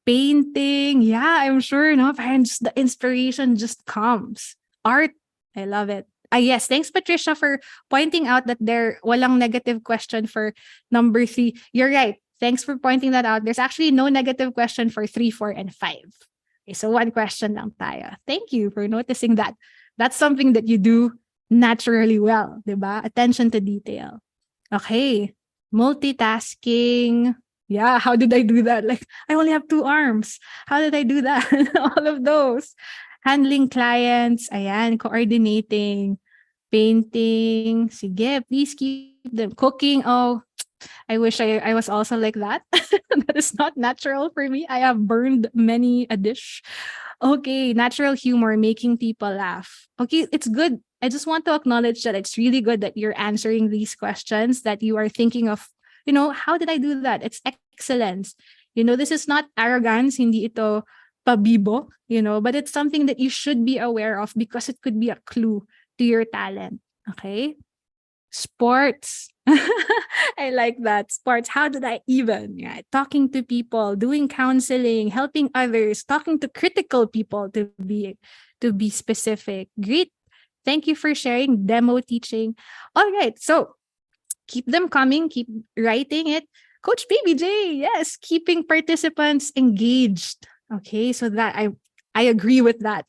painting. Yeah, I'm sure, parang just the inspiration just comes. Art, I love it. Yes, thanks Patricia for pointing out that there walang negative question for number 3. You're right. Thanks for pointing that out. There's actually no negative question for 3, 4, and 5. Okay, so one question lang tayo. Thank you for noticing that. That's something that you do naturally well, diba? Attention to detail. Okay, multitasking. Yeah, how did I do that? Like, I only have 2 arms. How did I do that? All of those. Handling clients, ayan, coordinating, painting, sige, please keep them. Cooking, oh, I wish I was also like that. That is not natural for me. I have burned many a dish. Okay, natural humor, making people laugh. Okay, it's good. I just want to acknowledge that it's really good that you're answering these questions, that you are thinking of, how did I do that? It's excellence. This is not arrogance, hindi ito pabibo, but it's something that you should be aware of because it could be a clue to your talent. Okay? Sports. I like that. Sports. How did I even? Yeah, talking to people, doing counseling, helping others, talking to critical people to be specific. Great. Thank you for sharing. Demo teaching. All right. So keep them coming. Keep writing it. Coach Baby J. Yes, keeping participants engaged. Okay, so that I agree with that.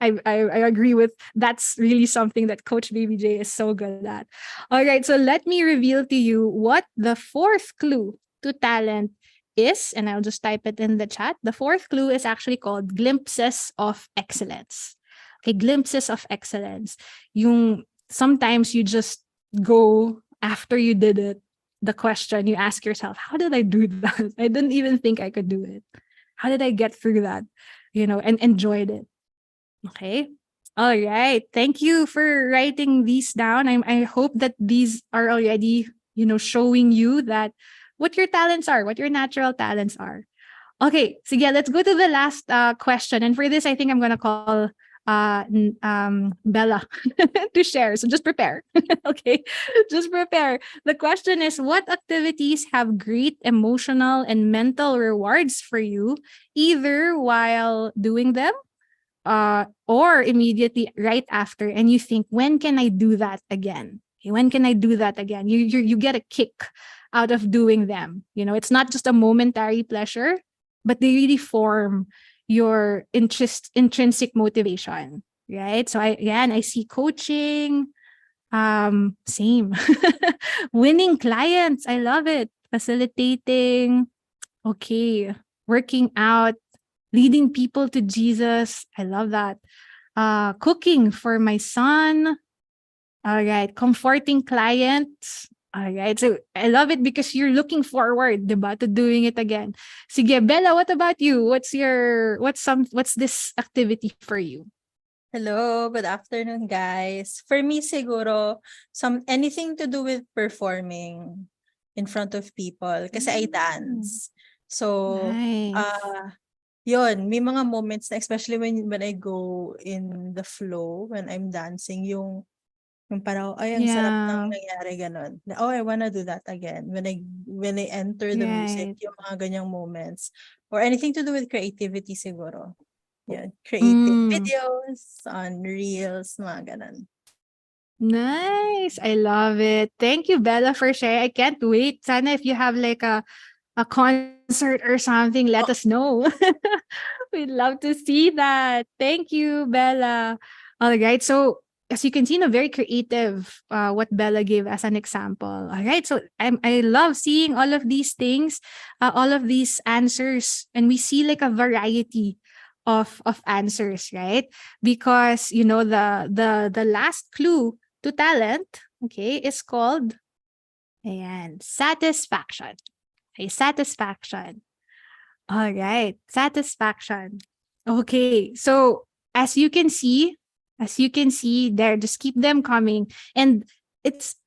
I agree with that's really something that Coach Baby J is so good at. All right, so let me reveal to you what the fourth clue to talent is, and I'll just type it in the chat. The fourth clue is actually called glimpses of excellence. Okay, glimpses of excellence. Sometimes you just go after you did it. The question you ask yourself, how did I do that? I didn't even think I could do it. How did I get through that? and enjoyed it. Okay. All right. Thank you for writing these down. I hope that these are already, showing you that what your talents are, what your natural talents are. Okay. So yeah, let's go to the last question. And for this, I think I'm gonna call Bella to share. So just prepare. Okay. Just prepare. The question is, what activities have great emotional and mental rewards for you, either while doing them or immediately right after, and you think, when can I do that again? Okay, when can I do that again? You get a kick out of doing them. It's not just a momentary pleasure, but they really form your intrinsic motivation, right? So I see coaching, same. Winning clients, I love it. Facilitating, okay. Working out, leading people to Jesus. I love that. Cooking for my son. All right. Comforting clients. All right. So I love it because you're looking forward, diba, to doing it again. Sige, Bella, what about you? What's this activity for you? Hello, good afternoon, guys. For me, siguro, anything to do with performing in front of people kasi I dance. So, Nice. yun, may mga moments na, especially when I go in the flow, when I'm dancing, yung parang, ay, ang sarap ng nangyari, ganon. Oh, I wanna do that again. When I enter the music, yung mga ganyang moments. Or anything to do with creativity siguro. Yeah, creative videos on Reels, mga ganon. Nice. I love it. Thank you, Bella, for sharing. I can't wait. Sana if you have like a concert or something, let us know. We'd love to see that. Thank you, Bella. All right. So as you can see, very creative, what Bella gave as an example. All right. So I love seeing all of these things, all of these answers, and we see like a variety of answers, right? Because the last clue to talent, okay, is called satisfaction. Okay, satisfaction. All right, satisfaction. Okay, so as you can see there, just keep them coming. And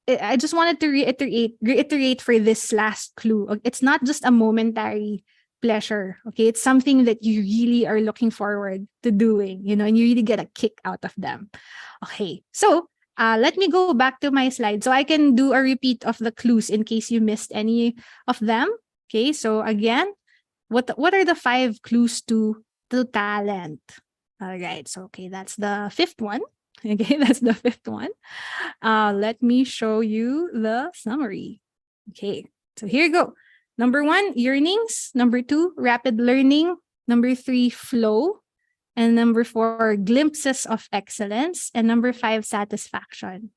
I just wanted to reiterate for this last clue. It's not just a momentary pleasure. Okay, it's something that you really are looking forward to doing, and you really get a kick out of them. Okay, so let me go back to my slide so I can do a repeat of the clues in case you missed any of them. Okay, so again, what are the 5 clues to talent? All right, so okay, that's the 5th one. Okay, that's the 5th one. Let me show you the summary. Okay, so here you go. Number 1, yearnings. Number 2, rapid learning. Number 3, flow. And number 4, glimpses of excellence. And number 5, satisfaction.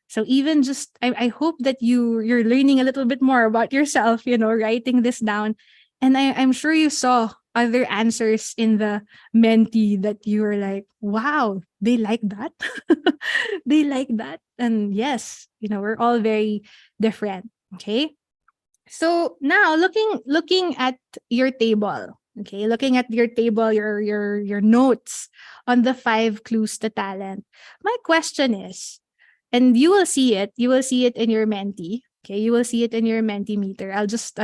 So even just, I hope that you're learning a little bit more about yourself, writing this down. And I'm sure you saw other answers in the Menti that you were like, wow, they like that. They like that. And yes, we're all very different. Okay. So now looking at your table. Okay, looking at your table, your notes on the 5 clues to talent. My question is, and you will see it in your Menti. Okay, you will see it in your Mentimeter. I'll just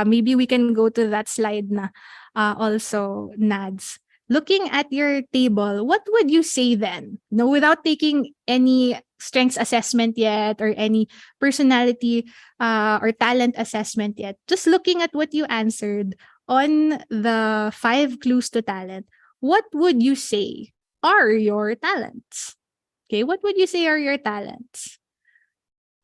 maybe we can go to that slide na also, Nads. Looking at your table, what would you say then? No, without taking any strengths assessment yet or any personality or talent assessment yet. Just looking at what you answered on the 5 clues to talent, what would you say are your talents? Okay, what would you say are your talents?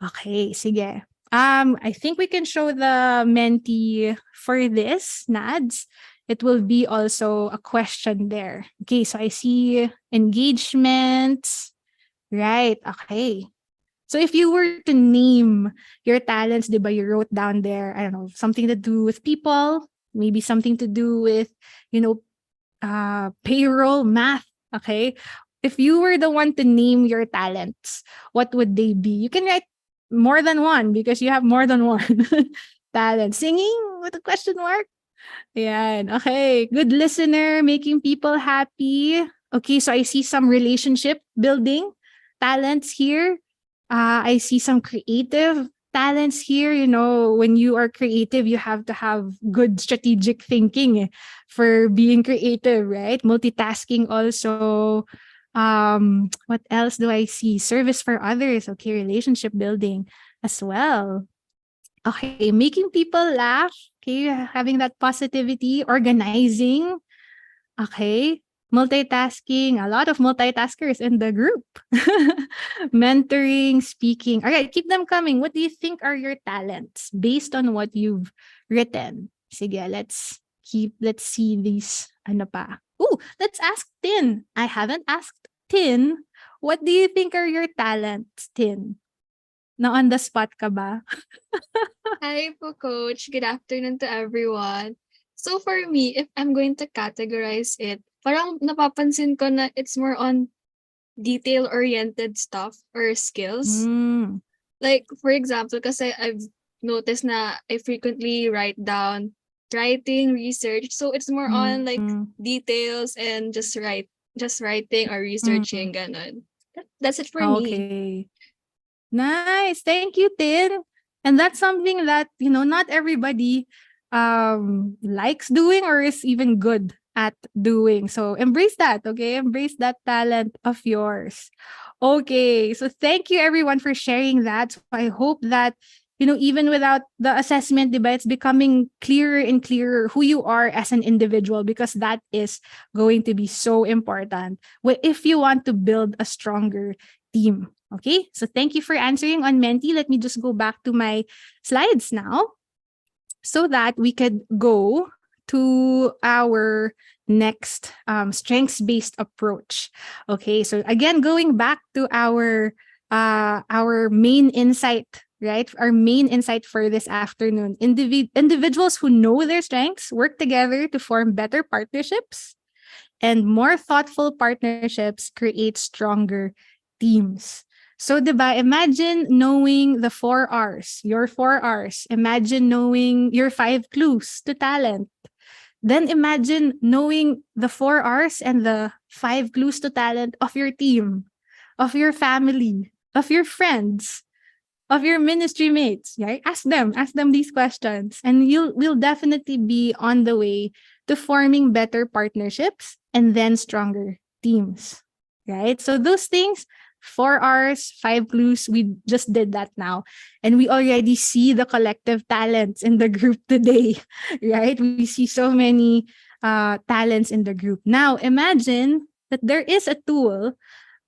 Okay, sige. I think we can show the Menti for this, Nads. It will be also a question there. Okay, so I see engagement. Right, okay. So if you were to name your talents, diba, you wrote down there, I don't know, something to do with people, maybe something to do with, payroll, math, okay? If you were the one to name your talents, what would they be? You can write more than one because you have more than one talent. Singing with a question mark? Yan. Okay. Good listener, making people happy. Okay, so I see some relationship building talents here. I see some creative talents here. You know, when you are creative, you have to have good strategic thinking for being creative, right? Multitasking also. What else do I see? Service for others. Okay, relationship building as well. Okay, making people laugh. Okay, having that positivity, organizing. Okay, multitasking. A lot of multitaskers in the group. Mentoring, speaking. All right, keep them coming. What do you think are your talents based on what you've written? Sige, let's see these. Ano pa? Ooh, let's ask Tin. I haven't asked Tin. What do you think are your talents, Tin? Na on the spot ka ba? Hi po, Coach. Good afternoon to everyone. So for me, if I'm going to categorize it, parang napapansin ko na it's more on detail-oriented stuff or skills. Mm. Like, for example, kasi I've noticed na I frequently write down writing, research. So it's more on like details and just writing or researching, ganon. That's it for me. Okay. Nice. Thank you, Tin. And that's something that, you know, not everybody likes doing or is even good at doing. So embrace that, okay? Embrace that talent of yours. Okay. So thank you everyone for sharing that. So I hope that, you know, even without the assessment, diba, it's becoming clearer and clearer who you are as an individual, because that is going to be so important if you want to build a stronger team. Okay, so thank you for answering on Menti. Let me just go back to my slides now so that we could go to our next strengths-based approach. Okay, so again, going back to our main insight, right? Our main insight for this afternoon. Individuals who know their strengths work together to form better partnerships, and more thoughtful partnerships create stronger teams. So, diba, imagine knowing the 4 R's, your 4 R's. Imagine knowing your 5 clues to talent. Then imagine knowing the 4 R's and the 5 clues to talent of your team, of your family, of your friends, of your ministry mates, right? Ask them these questions, and will definitely be on the way to forming better partnerships and then stronger teams, right? So those things, 4 R's, 5 clues, we just did that now. And we already see the collective talents in the group today, right? We see so many talents in the group. Now, imagine that there is a tool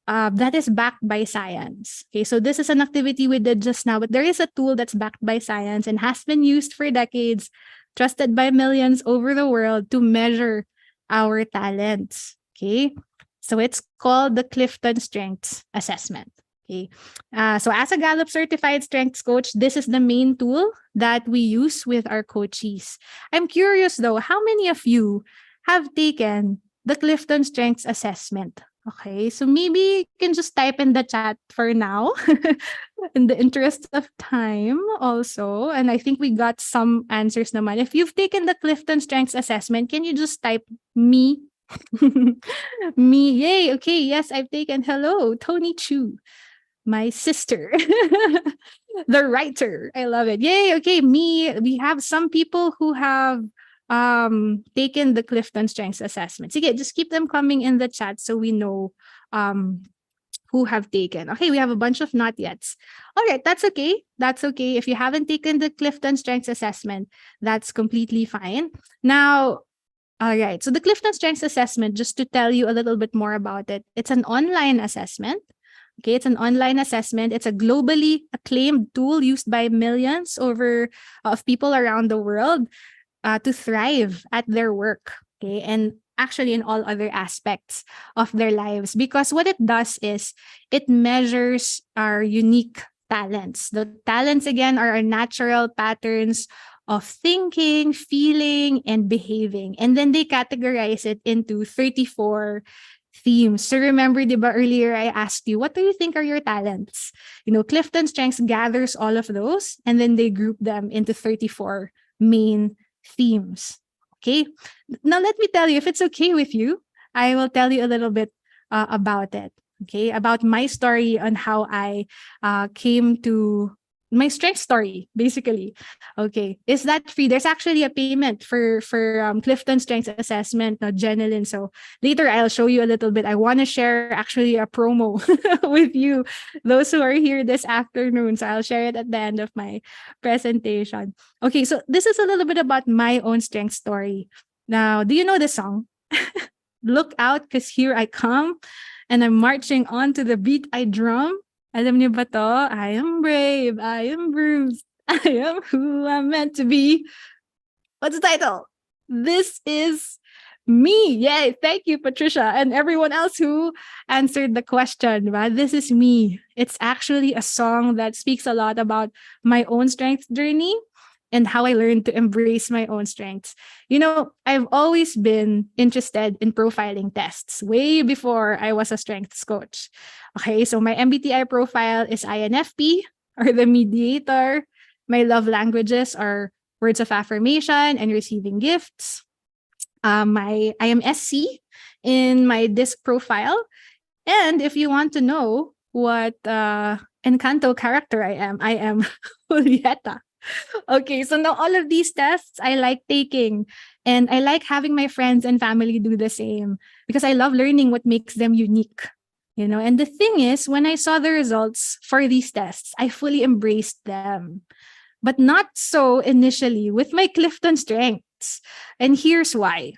that is backed by science. Okay, so this is an activity we did just now, but there is a tool that's backed by science and has been used for decades, trusted by millions over the world to measure our talents. Okay, so it's called the Clifton Strengths Assessment. Okay, so as a Gallup certified strengths coach, this is the main tool that we use with our coachees. I'm curious though, how many of you have taken the Clifton Strengths Assessment? Okay, so maybe you can just type in the chat for now in the interest of time also. And I think we got some answers naman. If you've taken the Clifton Strengths Assessment, can you just type me? Me, yay, okay, yes, I've taken. Hello, Tony Chu, my sister. The writer, I love it. Yay, okay, me. We have some people who have taken the Clifton Strengths Assessment. Sige, just keep them coming in the chat so we know who have taken. Okay, we have a bunch of not yets. All right, that's okay. That's okay. If you haven't taken the Clifton Strengths Assessment, that's completely fine. Now, all right, so the Clifton Strengths Assessment, just to tell you a little bit more about it, it's an online assessment. Okay, it's an online assessment. It's a globally acclaimed tool used by millions of people around the world to thrive at their work, okay, and actually in all other aspects of their lives. Because what it does is it measures our unique talents. The talents, again, are our natural patterns of thinking, feeling, and behaving. And then they categorize it into 34 themes. So remember, diba, earlier I asked you, what do you think are your talents? You know, Clifton Strengths gathers all of those, and then they group them into 34 main themes. Okay. Now, let me tell you, if it's okay with you, I will tell you a little bit about it. Okay. About my story on how I came to my strength story, basically. Okay. Is that free? There's actually a payment for Clifton Strengths Assessment, no, Jenilyn. So later I'll show you a little bit. I want to share actually a promo with you, those who are here this afternoon. So I'll share it at the end of my presentation. Okay, so this is a little bit about my own strength story. Now, do you know the song? Look out, because here I come, and I'm marching on to the beat I drum. Alam niyo ba to? I am brave, I am bruised, I am who I'm meant to be. What's the title? This is me. Yay. Thank you, Patricia, and everyone else who answered the question. Right? This is me. It's actually a song that speaks a lot about my own strength journey and how I learned to embrace my own strengths. You know, I've always been interested in profiling tests way before I was a strengths coach. Okay, so my MBTI profile is INFP, or the mediator. My love languages are words of affirmation and receiving gifts. I am SC in my disc profile. And if you want to know what Encanto character I am Julieta. Okay, so now all of these tests I like taking, and I like having my friends and family do the same because I love learning what makes them unique. You know, and the thing is, when I saw the results for these tests, I fully embraced them. But not so initially with my Clifton strengths. And here's why.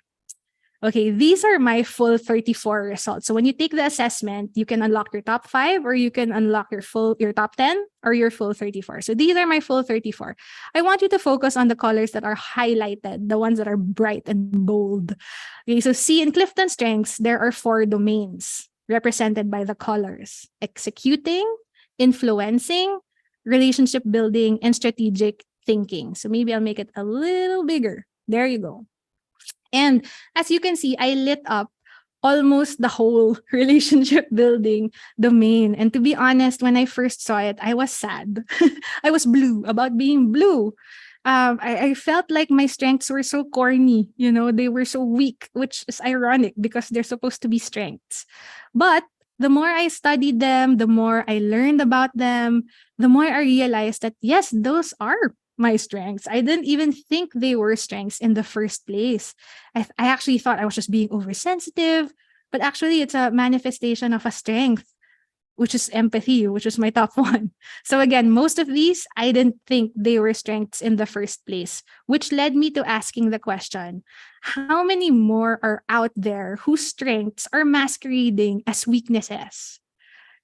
Okay, these are my full 34 results. So when you take the assessment, you can unlock your top 5, or you can unlock your top 10, or your full 34. So these are my full 34. I want you to focus on the colors that are highlighted, the ones that are bright and bold. Okay, so see, in Clifton strengths, there are 4 domains represented by the colors: executing, influencing, relationship building, and strategic thinking. So maybe I'll make it a little bigger. There you go. And as you can see, I lit up almost the whole relationship building domain. And to be honest, when I first saw it, I was sad. I was blue about being blue. I felt like my strengths were so corny, you know, they were so weak, which is ironic because they're supposed to be strengths. But the more I studied them, the more I learned about them, the more I realized that, yes, those are my strengths. I didn't even think they were strengths in the first place. I actually thought I was just being oversensitive, but actually it's a manifestation of a strength, which is empathy, which is my top 1. So again, most of these, I didn't think they were strengths in the first place, which led me to asking the question, how many more are out there whose strengths are masquerading as weaknesses?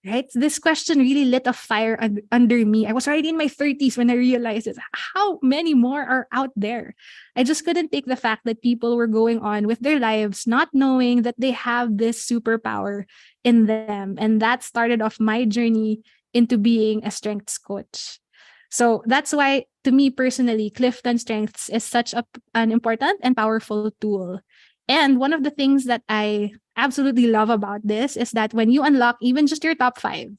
Right? This question really lit a fire under me. I was already in my 30s when I realized it. How many more are out there? I just couldn't take the fact that people were going on with their lives not knowing that they have this superpower in them. And that started off my journey into being a strengths coach. So that's why, to me personally, Clifton Strengths is such an important and powerful tool. And one of the things that I absolutely love about this is that when you unlock even just your top 5,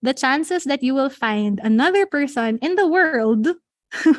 the chances that you will find another person in the world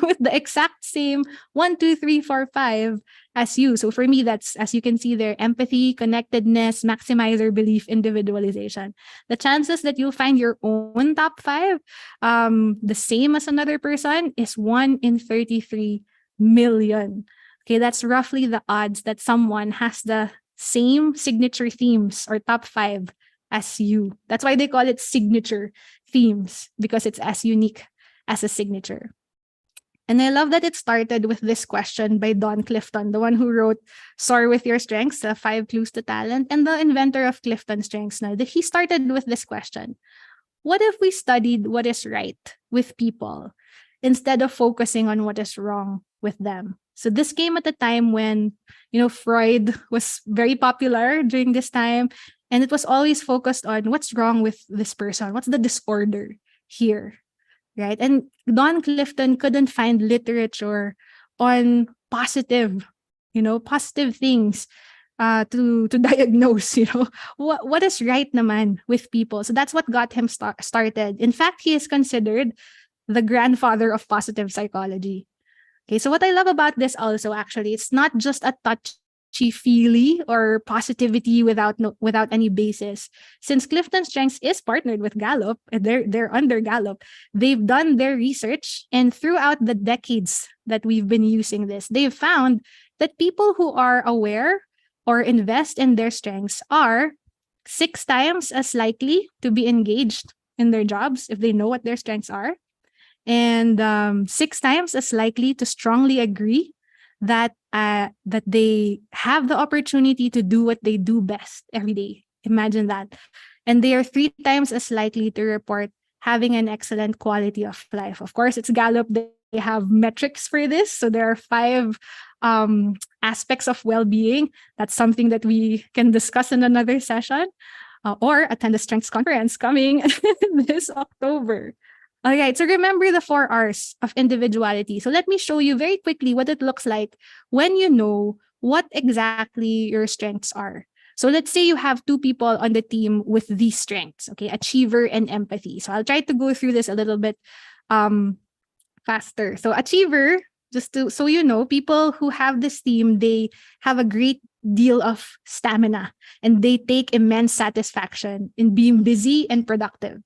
with the exact same 1, 2, 3, 4, 5 as you. So for me, that's, as you can see there, empathy, connectedness, maximizer, belief, individualization. The chances that you'll find your own top 5 the same as another person is 1 in 33 million. Okay, that's roughly the odds that someone has the same signature themes or top 5 as you. That's why they call it signature themes, because it's as unique as a signature. And I love that it started with this question by Don Clifton, the one who wrote Soar with Your Strengths, 5 Clues to Talent, and the inventor of Clifton Strengths. Now, he started with this question: what if we studied what is right with people instead of focusing on what is wrong with them? So this came at a time when, you know, Freud was very popular during this time, and it was always focused on what's wrong with this person, what's the disorder here, right? And Don Clifton couldn't find literature on positive things to diagnose, what is right naman with people. So that's what got him started. In fact, he is considered the grandfather of positive psychology. Okay, so what I love about this also, actually, it's not just a touchy-feely or positivity without any basis. Since Clifton Strengths is partnered with Gallup, they're under Gallup, they've done their research, and throughout the decades that we've been using this, they've found that people who are aware or invest in their strengths are 6 times as likely to be engaged in their jobs if they know what their strengths are, and 6 times as likely to strongly agree that they have the opportunity to do what they do best every day. Imagine that. And they are 3 times as likely to report having an excellent quality of life. Of course, it's Gallup. They have metrics for this. So there are 5 aspects of well-being. That's something that we can discuss in another session, or attend the Strengths Conference coming this October. All right, so remember the 4 R's of individuality. So let me show you very quickly what it looks like when you know what exactly your strengths are. So let's say you have 2 people on the team with these strengths, okay, achiever and empathy. So I'll try to go through this a little bit faster. So achiever, so you know, people who have this team, they have a great deal of stamina and they take immense satisfaction in being busy and productive.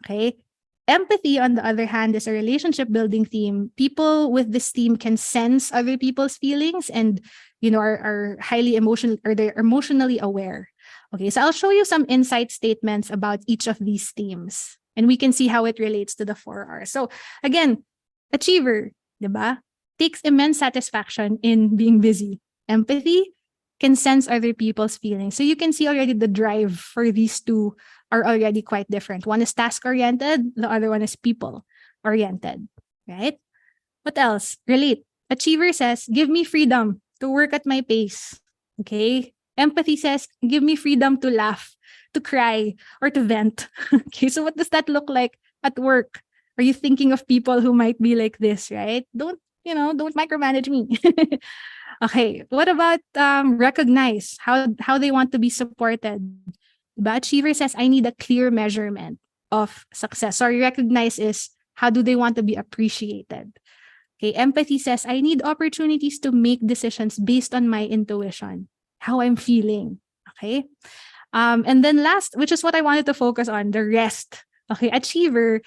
Okay. Empathy, on the other hand, is a relationship building theme. People with this theme can sense other people's feelings and, are highly emotional, or they're emotionally aware. Okay, so I'll show you some insight statements about each of these themes, and we can see how it relates to the 4 R's. So again, achiever, diba, takes immense satisfaction in being busy. Empathy can sense other people's feelings. So you can see already the drive for these two are already quite different. One is task-oriented, the other one is people-oriented, right? What else? Relate. Achiever says, give me freedom to work at my pace, okay? Empathy says, give me freedom to laugh, to cry, or to vent. Okay, so what does that look like at work? Are you thinking of people who might be like this, right? Don't micromanage me. Okay, what about recognize how they want to be supported? The achiever says, I need a clear measurement of success. Sorry, recognize is how do they want to be appreciated? Okay, empathy says, I need opportunities to make decisions based on my intuition, how I'm feeling. Okay, and then last, which is what I wanted to focus on, the rest. Okay, achiever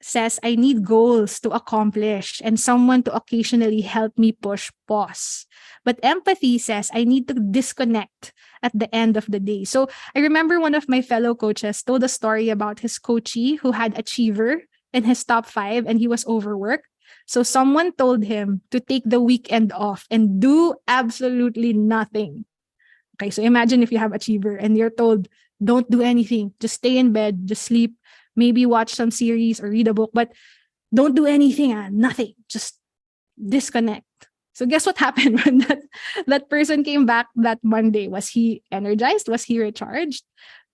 says, I need goals to accomplish and someone to occasionally help me push pause. But empathy says, I need to disconnect at the end of the day. So I remember one of my fellow coaches told a story about his coachee who had achiever in his top 5 and he was overworked. So someone told him to take the weekend off and do absolutely nothing. Okay, so imagine if you have achiever and you're told, don't do anything, just stay in bed, just sleep, maybe watch some series or read a book, but don't do anything, nothing, just disconnect. So guess what happened when that person came back that Monday? Was he energized? Was he recharged?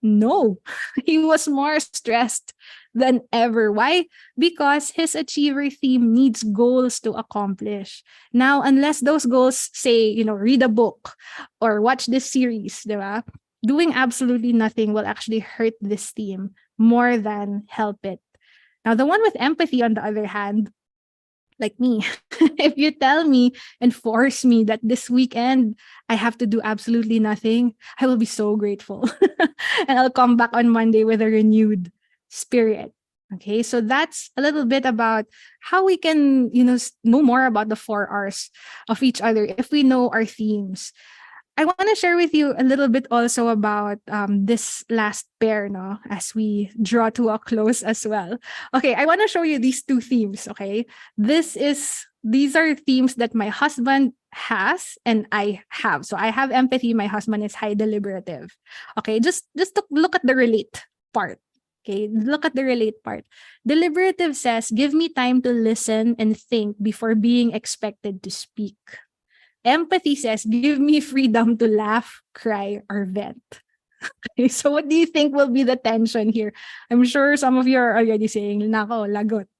No, he was more stressed than ever. Why? Because his achiever theme needs goals to accomplish. Now, unless those goals say, read a book or watch this series, diba? Doing absolutely nothing will actually hurt this theme more than help it. Now, the one with empathy, on the other hand, like me, if you tell me and force me that this weekend I have to do absolutely nothing, I will be so grateful. And I'll come back on Monday with a renewed spirit. Okay, so that's a little bit about how we can, know more about the 4 R's of each other if we know our themes. I want to share with you a little bit also about this last pair, no, as we draw to a close as well. Okay, I want to show you these 2 themes, okay? These are themes that my husband has and I have. So I have empathy, my husband is high deliberative. Okay, just to look at the relate part. Okay, look at the relate part. Deliberative says, give me time to listen and think before being expected to speak. Empathy says, give me freedom to laugh, cry, or vent. Okay, so what do you think will be the tension here? I'm sure some of you are already saying, nako, lagot.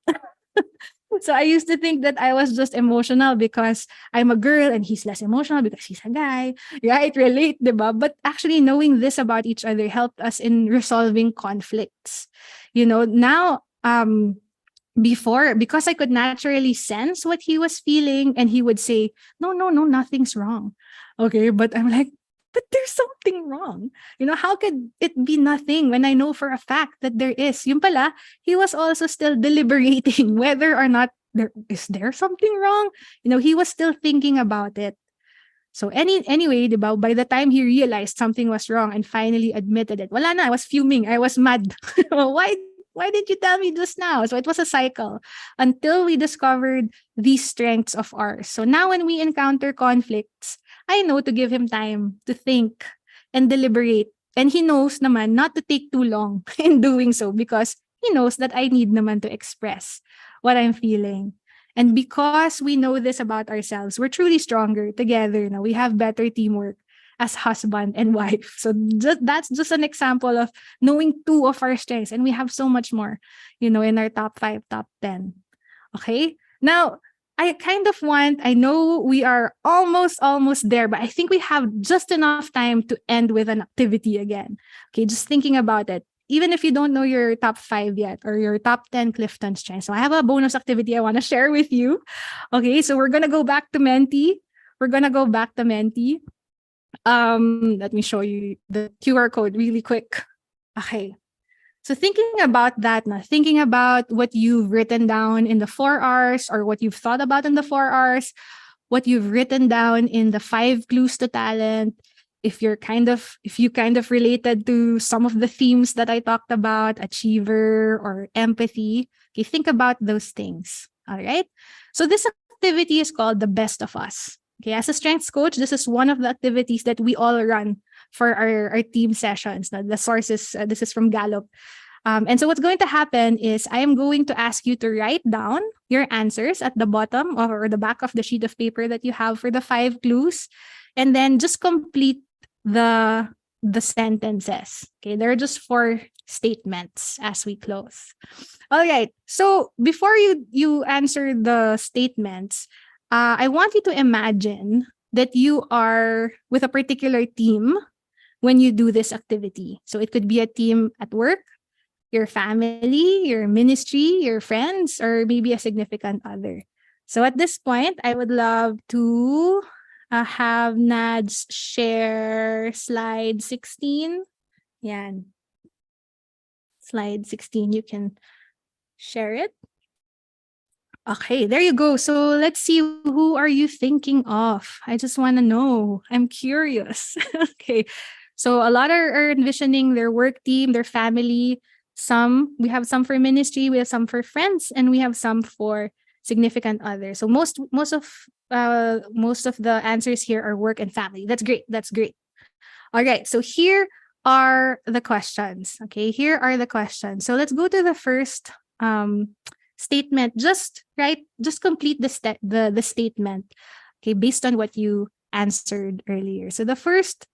So I used to think that I was just emotional because I'm a girl and he's less emotional because he's a guy. Right? Relate, diba? But actually knowing this about each other helped us in resolving conflicts. Now, before, because I could naturally sense what he was feeling, and he would say, no, no, no, nothing's wrong. Okay, but I'm like, but there's something wrong. How could it be nothing when I know for a fact that there is? Yung pala, he was also still deliberating whether or not there something wrong. He was still thinking about it. So anyway, diba, by the time he realized something was wrong and finally admitted it, wala na, I was fuming, I was mad. Why did you tell me just now? So it was a cycle until we discovered these strengths of ours. So now when we encounter conflicts, I know to give him time to think and deliberate. And he knows naman not to take too long in doing so, because he knows that I need naman to express what I'm feeling. And because we know this about ourselves, we're truly stronger together. We have better teamwork as husband and wife. So that's just an example of knowing two of our strengths. And we have so much more, in our top 5, top 10. Okay? Now, I know we are almost there, but I think we have just enough time to end with an activity again. Okay, just thinking about it. Even if you don't know your top 5 yet or your top 10 Clifton strengths. So I have a bonus activity I want to share with you. Okay, so we're going to go back to Menti. Let me show you the QR code really quick. Okay. So thinking about that now, thinking about what you've written down in the 4 R's, or what you've thought about in the 4 R's, what you've written down in the 5 clues to talent, if you kind of related to some of the themes that I talked about, achiever or empathy, okay, think about those things. All right. So this activity is called the best of us. Okay, as a strengths coach, this is one of the activities that we all run for our team sessions. Now, the sources, this is from Gallup. And so what's going to happen is I am going to ask you to write down your answers at the bottom or the back of the sheet of paper that you have for the 5 clues, and then just complete the sentences. Okay, there are just 4 statements as we close. All right. So before you answer the statements, I want you to imagine that you are with a particular team when you do this activity. So it could be a team at work, your family, your ministry, your friends, or maybe a significant other. So at this point, I would love to have Nads share slide 16. Yan. Slide 16, you can share it. Okay, there you go. So let's see, who are you thinking of? I just want to know. I'm curious. Okay. So a lot are envisioning their work team, their family. We have some for ministry, we have some for friends, and we have some for significant others. So most of the answers here are work and family. That's great. All right. So here are the questions. Okay, here are the questions. So let's go to the first statement. Just complete the statement, okay, based on what you answered earlier. So the first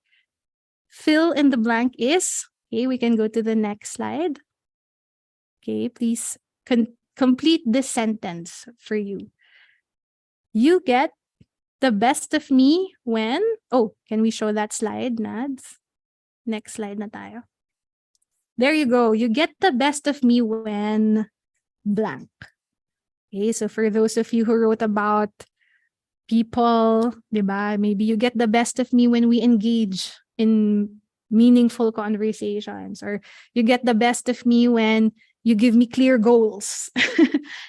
fill in the blank is, okay, we can go to the next slide. Okay, please complete this sentence for you. You get the best of me when, can we show that slide, Nads? Next slide na tayo. There you go. You get the best of me when blank. Okay, so for those of you who wrote about people, diba? Maybe you get the best of me when we engage in meaningful conversations, or you get the best of me when you give me clear goals.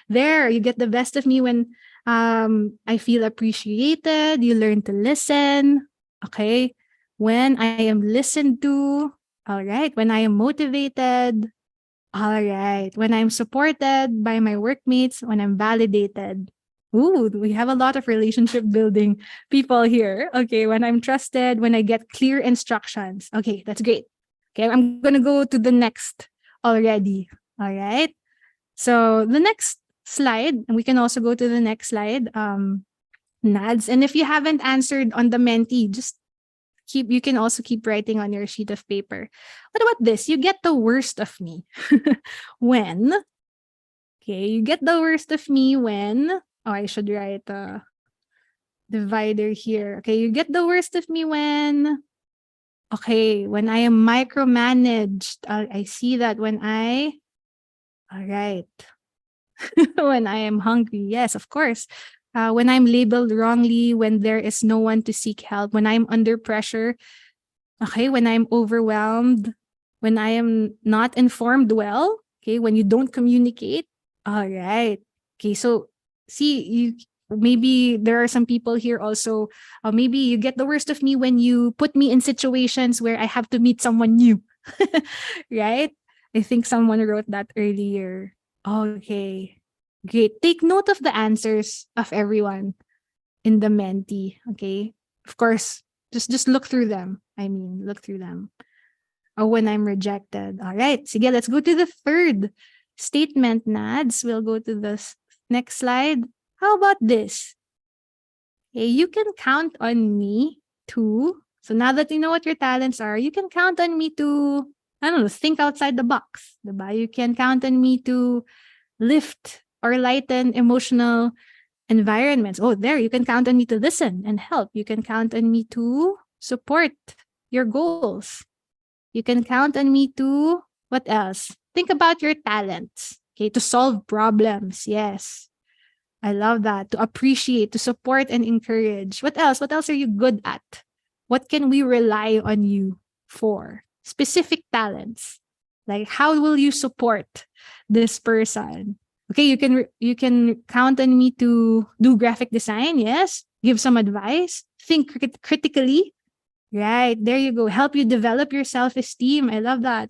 There, you get the best of me when I feel appreciated, you learn to listen. Okay, when I am listened to. All right, when I am motivated. All right. When I'm supported by my workmates, when I'm validated. Ooh, we have a lot of relationship building people here. Okay. When I'm trusted, when I get clear instructions. Okay. That's great. Okay. I'm going to go to the next already. All right. So the next slide, and we can also go to the next slide, Nads. And if you haven't answered on the Menti, you can also keep writing on your sheet of paper. What about this? You get the worst of me when, okay, you get the worst of me when, I should write a divider here. Okay, you get the worst of me when, okay, when I am micromanaged. I see that when all right. when I am hungry. Yes, of course. When I'm labeled wrongly, when there is no one to seek help, when I'm under pressure, okay, when I'm overwhelmed, when I am not informed well, okay, when you don't communicate. All right. Okay, so see, you maybe there are some people here also, maybe you get the worst of me when you put me in situations where I have to meet someone new. Right? I think someone wrote that earlier. Okay. Great. Take note of the answers of everyone in the Menti. Okay. Of course, just look through them. I mean, look through them. Oh, when I'm rejected. All right. Sige, let's go to the third statement, Nads. We'll go to the next slide. How about this? Okay, you can count on me to. So now that you know what your talents are, you can count on me to, I don't know, think outside the box. Diba? You can count on me to lift or lighten emotional environments. Oh, there, you can count on me to listen and help. You can count on me to support your goals. You can count on me to, what else? Think about your talents. Okay, to solve problems. Yes. I love that. To appreciate, to support and encourage. What else? What else are you good at? What can we rely on you for? Specific talents. Like how will you support this person? Okay, you can count on me to do graphic design, yes. Give some advice. Think critically. Right, there you go. Help you develop your self-esteem. I love that.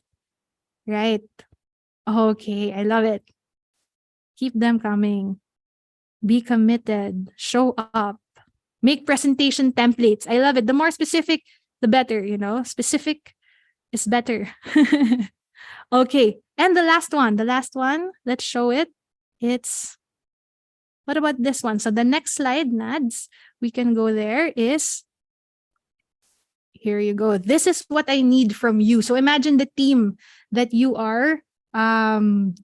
Right. Okay, I love it. Keep them coming. Be committed. Show up. Make presentation templates. I love it. The more specific, the better, you know. Specific is better. Okay. And the last one, let's show it. It's, what about this one? So the next slide, Nads, we can go there is, here you go. This is what I need from you. So imagine the team that you are,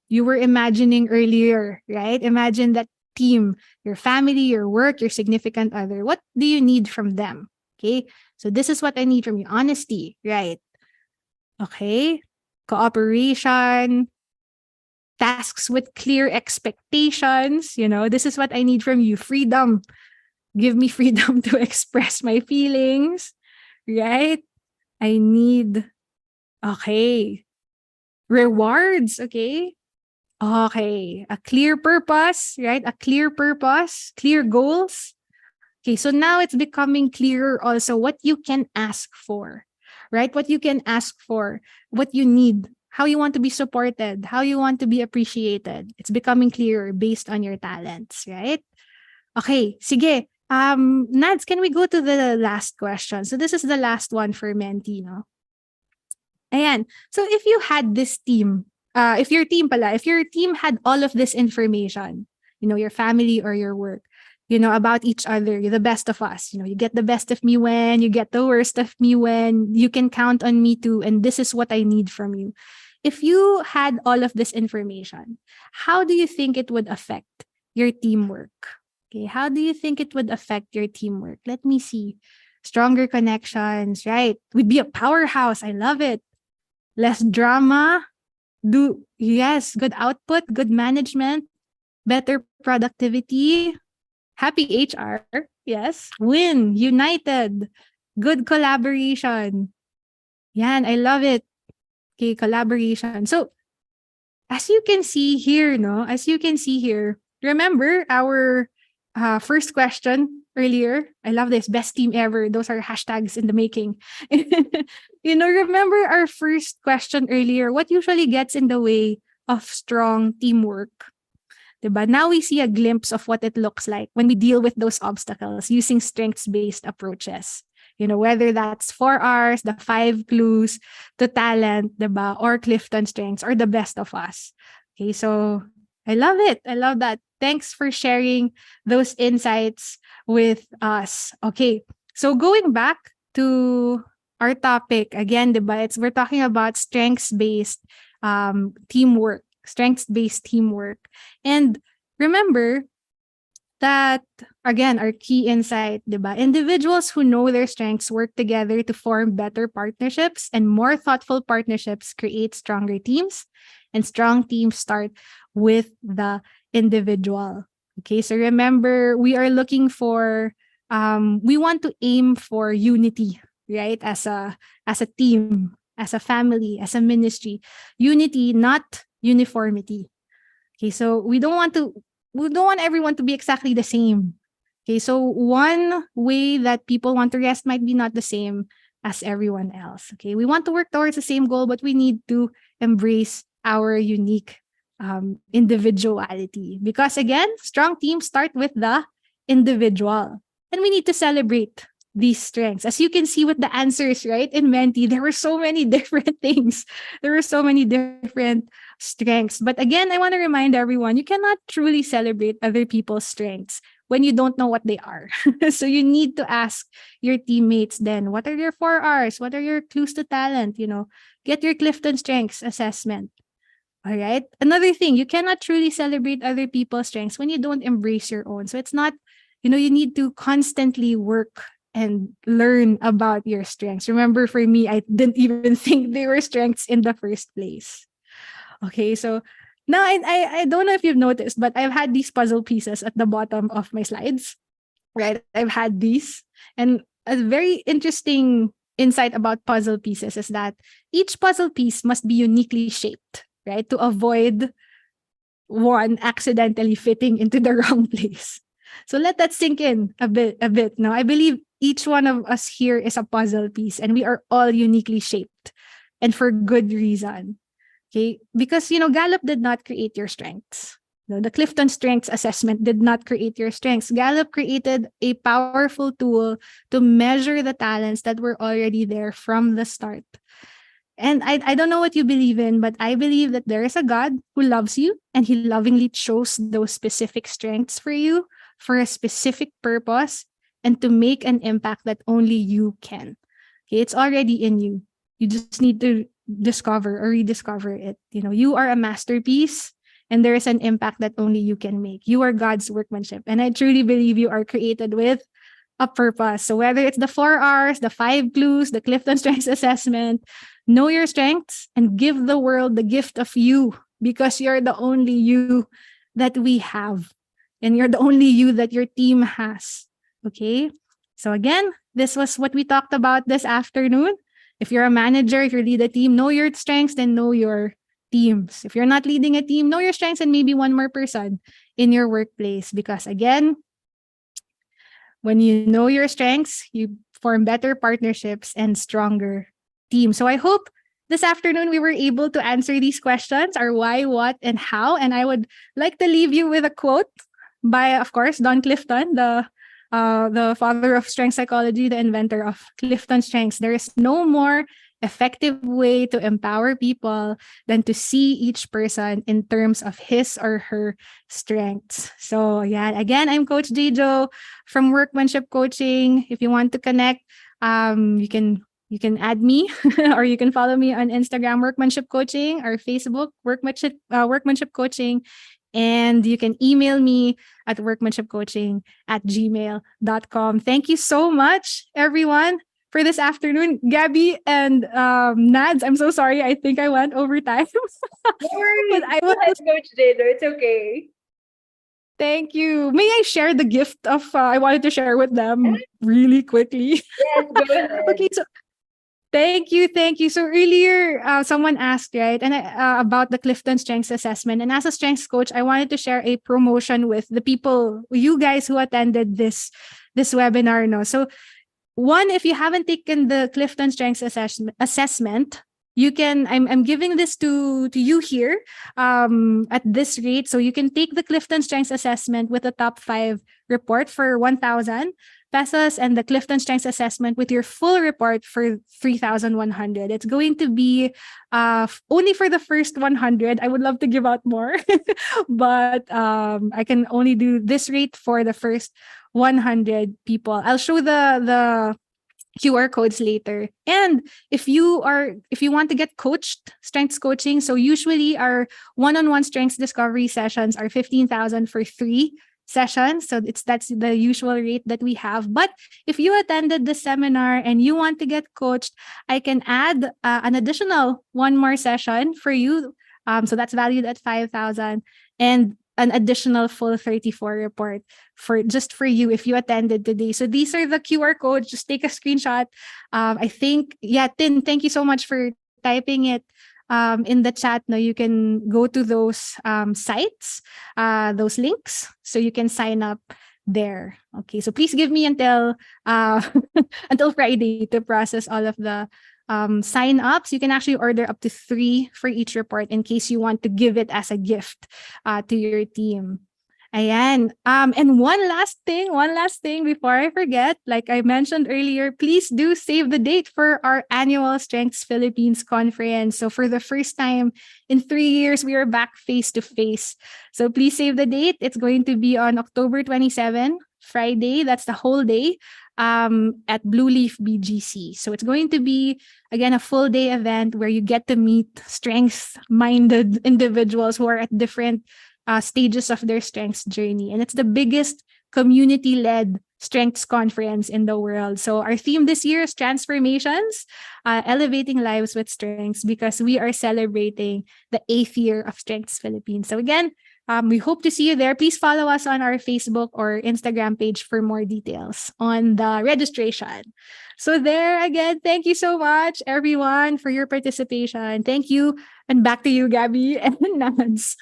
you were imagining earlier, right? Imagine that team, your family, your work, your significant other. What do you need from them? Okay. So this is what I need from you. Honesty, right? Okay. Cooperation, tasks with clear expectations. You know, this is what I need from you. Freedom. Give me freedom to express my feelings, right? I need, okay, rewards, okay? Okay, a clear purpose, right? A clear purpose, clear goals. Okay, so now it's becoming clearer also what you can ask for, right? What you can ask for, what you need, how you want to be supported, how you want to be appreciated. It's becoming clearer based on your talents, right? Okay, sige. Nads, can we go to the last question? So this is the last one for Menti, no? Ayan. So if you had this team, if your team had all of this information, you know, your family or your work, you know, about each other, you're the best of us. You know, you get the best of me when, you get the worst of me when, you can count on me too, and this is what I need from you. If you had all of this information, how do you think it would affect your teamwork? Okay, how do you think it would affect your teamwork? Let me see. Stronger connections, right? We'd be a powerhouse. I love it. Less drama. Yes, good output, good management, better productivity, happy HR. Yes. Win, united, good collaboration. Yan, I love it. Okay, collaboration. So, as you can see here, no? As you can see here, remember our first question earlier? I love this. Best team ever. Those are hashtags in the making. You know, remember our first question earlier? What usually gets in the way of strong teamwork? Diba? Now we see a glimpse of what it looks like when we deal with those obstacles using strengths-based approaches. You know, whether that's 4 Rs, the 5 clues to talent, diba? Or Clifton strengths, or the best of us. Okay, so I love it. I love that. Thanks for sharing those insights with us. Okay, so going back to our topic again, diba? We're talking about strengths-based teamwork, strengths-based teamwork. And remember that, again, our key insight, diba? Individuals who know their strengths work together to form better partnerships, and more thoughtful partnerships create stronger teams, and strong teams start with the individual. Okay, so remember, we are looking for, we want to aim for unity, right? As a team, as a family, as a ministry. Unity, not uniformity. Okay, so we don't want everyone to be exactly the same. Okay, so one way that people want to rest might be not the same as everyone else. Okay, we want to work towards the same goal, but we need to embrace our unique individuality. Because again, strong teams start with the individual. And we need to celebrate these strengths. As you can see with the answers, right, in Menti, there were so many different things. There were so many different strengths. But again, I want to remind everyone, you cannot truly celebrate other people's strengths when you don't know what they are. So you need to ask your teammates then, what are your 4 Rs? What are your clues to talent? Get your Clifton Strengths assessment. All right. Another thing, you cannot truly celebrate other people's strengths when you don't embrace your own. So it's not, you need to constantly work and learn about your strengths. Remember, for me, I didn't even think they were strengths in the first place. Okay, so now I don't know if you've noticed, but I've had these puzzle pieces at the bottom of my slides, right? I've had these. And a very interesting insight about puzzle pieces is that each puzzle piece must be uniquely shaped, right? To avoid one accidentally fitting into the wrong place. So let that sink in a bit. Now, I believe each one of us here is a puzzle piece and we are all uniquely shaped and for good reason. Okay? Because, Gallup did not create your strengths. The Clifton Strengths Assessment did not create your strengths. Gallup created a powerful tool to measure the talents that were already there from the start. And I don't know what you believe in, but I believe that there is a God who loves you and he lovingly chose those specific strengths for you for a specific purpose and to make an impact that only you can. Okay, it's already in you. You just need to discover or rediscover it. You are a masterpiece and there is an impact that only you can make. You are God's workmanship. And I truly believe you are created with a purpose. So whether it's the 4 Rs, the 5 clues, the Clifton Strengths Assessment, know your strengths and give the world the gift of you because you're the only you that we have. And you're the only you that your team has. Okay? So again, this was what we talked about this afternoon. If you're a manager, if you lead a team, know your strengths, then know your teams. If you're not leading a team, know your strengths and maybe one more person in your workplace. Because again, when you know your strengths, you form better partnerships and stronger teams. So I hope this afternoon we were able to answer these questions, our why, what, and how. And I would like to leave you with a quote by, of course, Don Clifton, the father of strength psychology, the inventor of Clifton Strengths. There is no more effective way to empower people than to see each person in terms of his or her strengths. So yeah, again, I'm Coach Jijo from Workmanship Coaching. If you want to connect, you can add me or you can follow me on Instagram, Workmanship Coaching, or Facebook, Workmanship Coaching. And you can email me at workmanshipcoaching@gmail.com. Thank you so much, everyone, for this afternoon. Gabby and Nads, I'm so sorry. I think I went over time. No worries. But I Go ahead, Coach Jado. It's okay. Thank you. May I share the gift of I wanted to share with them really quickly? Yes, go ahead. Okay, so thank you. So earlier, someone asked, right, and about the Clifton Strengths Assessment. And as a strengths coach, I wanted to share a promotion with the people, you guys who attended this webinar. No, so one, if you haven't taken the Clifton Strengths assessment, you can. I'm giving this to you here at this rate. So you can take the Clifton Strengths Assessment with the top 5 report for 1,000 pesos and the Clifton Strengths Assessment with your full report for 3,100. It's going to be only for the first 100. I would love to give out more, but I can only do this rate for the first 100 people. I'll show the QR codes later. And if you want to get coached, strengths coaching, so usually our one-on-one strengths discovery sessions are 15,000 for 3 sessions. So that's the usual rate that we have. But if you attended the seminar and you want to get coached, I can add an additional one more session for you. So that's valued at 5,000. And an additional full 34 report for you if you attended today. So these are the QR codes. Just take a screenshot. I think, yeah, Tin, thank you so much for typing it in the chat. No, you can go to those sites, those links, so you can sign up there. Okay, so please give me until until Friday to process all of the sign ups. You can actually order up to 3 for each report in case you want to give it as a gift to your team. Ayan. And one last thing before I forget, like I mentioned earlier, please do save the date for our annual Strengths Philippines conference. So for the first time in 3 years, we are back face to face. So please save the date. It's going to be on October 27, Friday. That's the whole day at Blue Leaf BGC. So it's going to be, again, a full day event where you get to meet strengths-minded individuals who are at different stages of their strengths journey. And it's the biggest community-led strengths conference in the world. So our theme this year is transformations, elevating lives with strengths, because we are celebrating the 8th year of Strengths Philippines. So again, we hope to see you there. Please follow us on our Facebook or Instagram page for more details on the registration. So there again, thank you so much, everyone, for your participation. Thank you. And back to you, Gabby and Nance.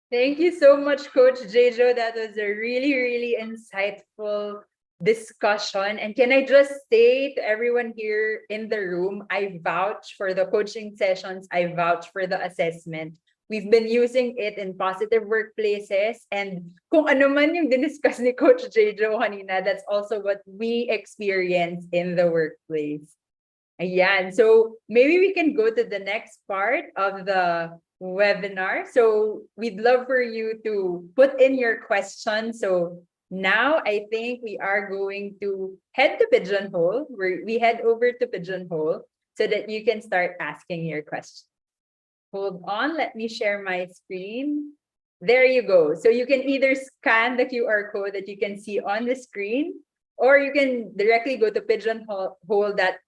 Thank you so much, Coach Jejo. That was a really, really insightful discussion. And can I just say to everyone here in the room, I vouch for the coaching sessions. I vouch for the assessment. We've been using it in positive workplaces. And kung ano man yung diniscuss ni Coach Jejo kanina, that's also what we experience in the workplace. Ayan. So maybe we can go to the next part of the webinar. So we'd love for you to put in your questions. So now I think we are going to head to Pigeonhole. We head over to Pigeonhole so that you can start asking your questions. Hold on, let me share my screen. There you go. So you can either scan the QR code that you can see on the screen, or you can directly go to pigeonhole.at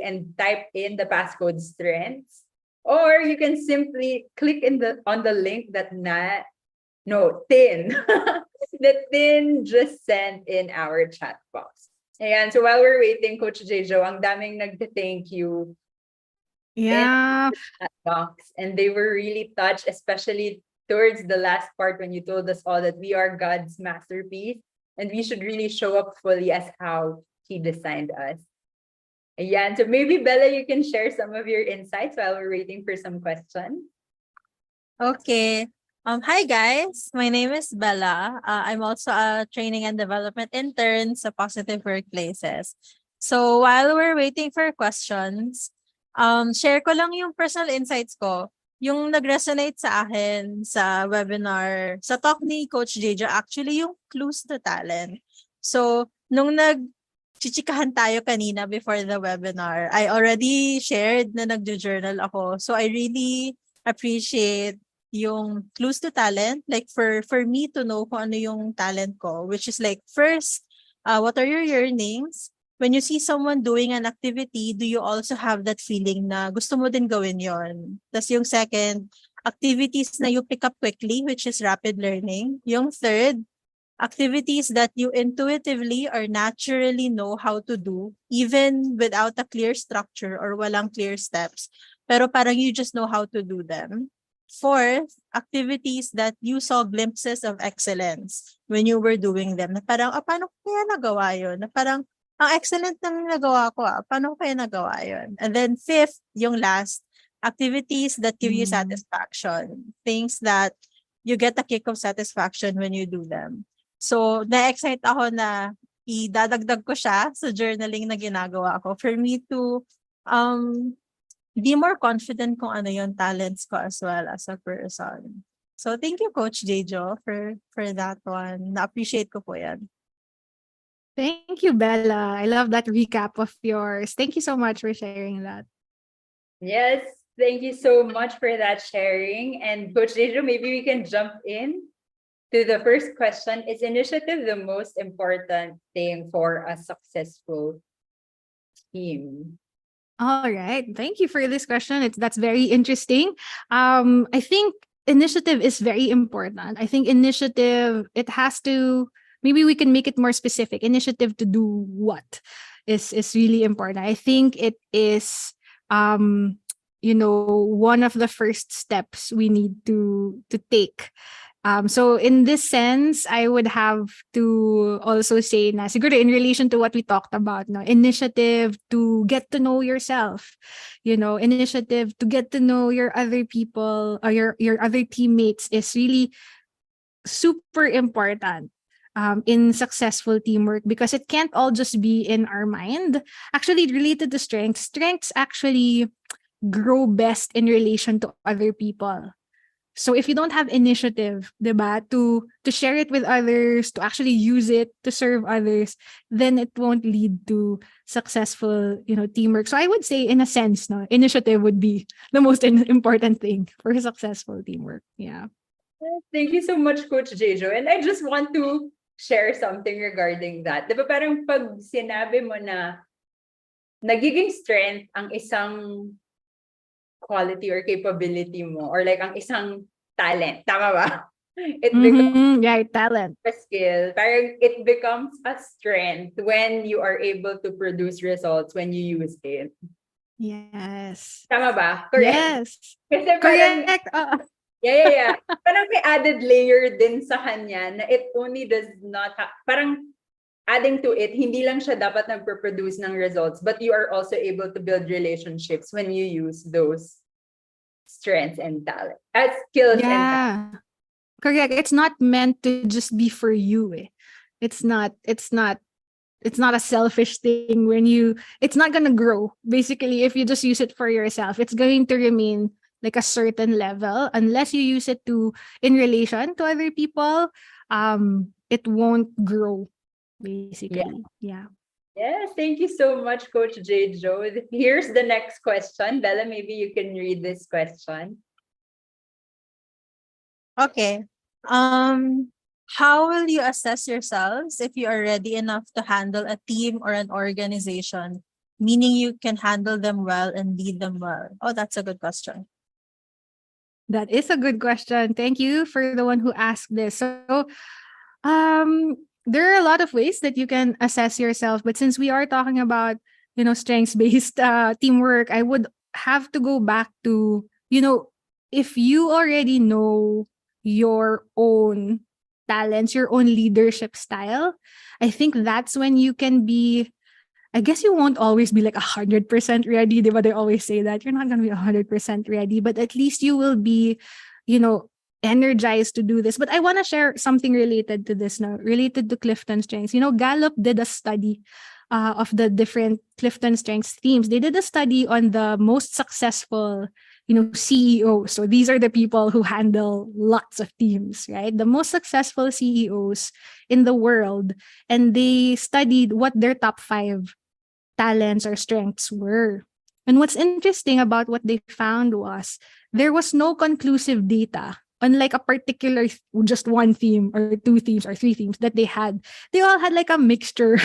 and type in the passcode strengths. Or you can simply click on the link that Tin that Tin just sent in our chat box. And so while we're waiting, Coach Jejo, ang daming nag-thank you. Yeah. In the chat box, and they were really touched, especially towards the last part when you told us all that we are God's masterpiece and we should really show up fully as how He designed us. Ayan. So maybe Bella, you can share some of your insights while we're waiting for some questions. Okay. Hi guys. My name is Bella. I'm also a training and development intern sa Positive Workplaces. So while we're waiting for questions, share ko lang yung personal insights ko. Yung nag-resonate sa akin sa webinar, sa talk ni Coach Jejo, actually yung clues to talent. So nung chichikahan tayo kanina before the webinar, I already shared na nagjo-journal ako. So I really appreciate yung clues to talent, like for me to know kung ano yung talent ko, which is like first, what are your yearnings? When you see someone doing an activity, do you also have that feeling na gusto mo din gawin yon? Tapos yung second, activities na you pick up quickly, which is rapid learning. Yung third, activities that you intuitively or naturally know how to do, even without a clear structure or walang clear steps, pero parang you just know how to do them. Fourth, activities that you saw glimpses of excellence when you were doing them. Na parang, paano ko kaya nagawa yun? Na parang, ang excellent ng nagawa ko, paano ko kaya nagawa yun? And then fifth, yung last, activities that give you satisfaction. Things that you get a kick of satisfaction when you do them. So, na-excite ako na idadagdag ko siya sa journaling na ginagawa ko for me to be more confident kung ano yung talents ko as well as a person. So, thank you, Coach Jejo, for that one. Na-appreciate ko po yan. Thank you, Bella. I love that recap of yours. Thank you so much for sharing that. Yes, thank you so much for that sharing. And Coach Jejo, maybe we can jump in to the first question. Is initiative the most important thing for a successful team? All right. Thank you for this question. That's very interesting. I think initiative is very important. I think initiative, it has to, maybe we can make it more specific. Initiative to do what is really important. I think it is, one of the first steps we need to take. So in this sense, I would have to also say na siguro in relation to what we talked about, no, initiative to get to know yourself, initiative to get to know your other people or your other teammates is really super important in successful teamwork, because it can't all just be in our mind. Actually, related to strengths actually grow best in relation to other people. So if you don't have initiative, diba, to share it with others, to actually use it to serve others, then it won't lead to successful, teamwork. So I would say, in a sense, no, initiative would be the most important thing for successful teamwork. Yeah. Thank you so much, Coach Jejo. And I just want to share something regarding that. Diba parang pag sinabi mo na nagiging strength ang isang quality or capability mo, or like ang isang talent, tama ba? It becomes talent. a skill. Parang it becomes a strength when you are able to produce results when you use it. Yes. Tama ba? Correct? Yes. Kasi parang, correct. yeah. Parang may added layer din sa kanya na it only does not parang adding to it, hindi lang siya dapat nagpo-produce ng results, but you are also able to build relationships when you use those strengths and talent, skills and talent. Correct. It's not meant to just be for you. It's not a selfish thing it's not gonna grow. Basically, if you just use it for yourself, it's going to remain like a certain level unless you use it in relation to other people. It won't grow. Basically, yeah. Yes, thank you so much, Coach Jejo. Here's the next question. Bella, maybe you can read this question. Okay. How will you assess yourselves if you are ready enough to handle a team or an organization, meaning you can handle them well and lead them well? Oh, that's a good question. That is a good question. Thank you for the one who asked this. So, there are a lot of ways that you can assess yourself, but since we are talking about, strengths-based teamwork, I would have to go back to, if you already know your own talents, your own leadership style, I think that's when you can be, I guess you won't always be like 100% ready, but they always say that you're not going to be 100% ready, but at least you will be, energized to do this. But I want to share something related to this now, related to Clifton strengths. Gallup did a study of the different Clifton strengths themes. They did a study on the most successful, CEOs. So these are the people who handle lots of teams, right? The most successful CEOs in the world. And they studied what their top 5 talents or strengths were. And what's interesting about what they found was there was no conclusive data on like a particular just one theme or 2 themes or 3 themes that they had. They all had like a mixture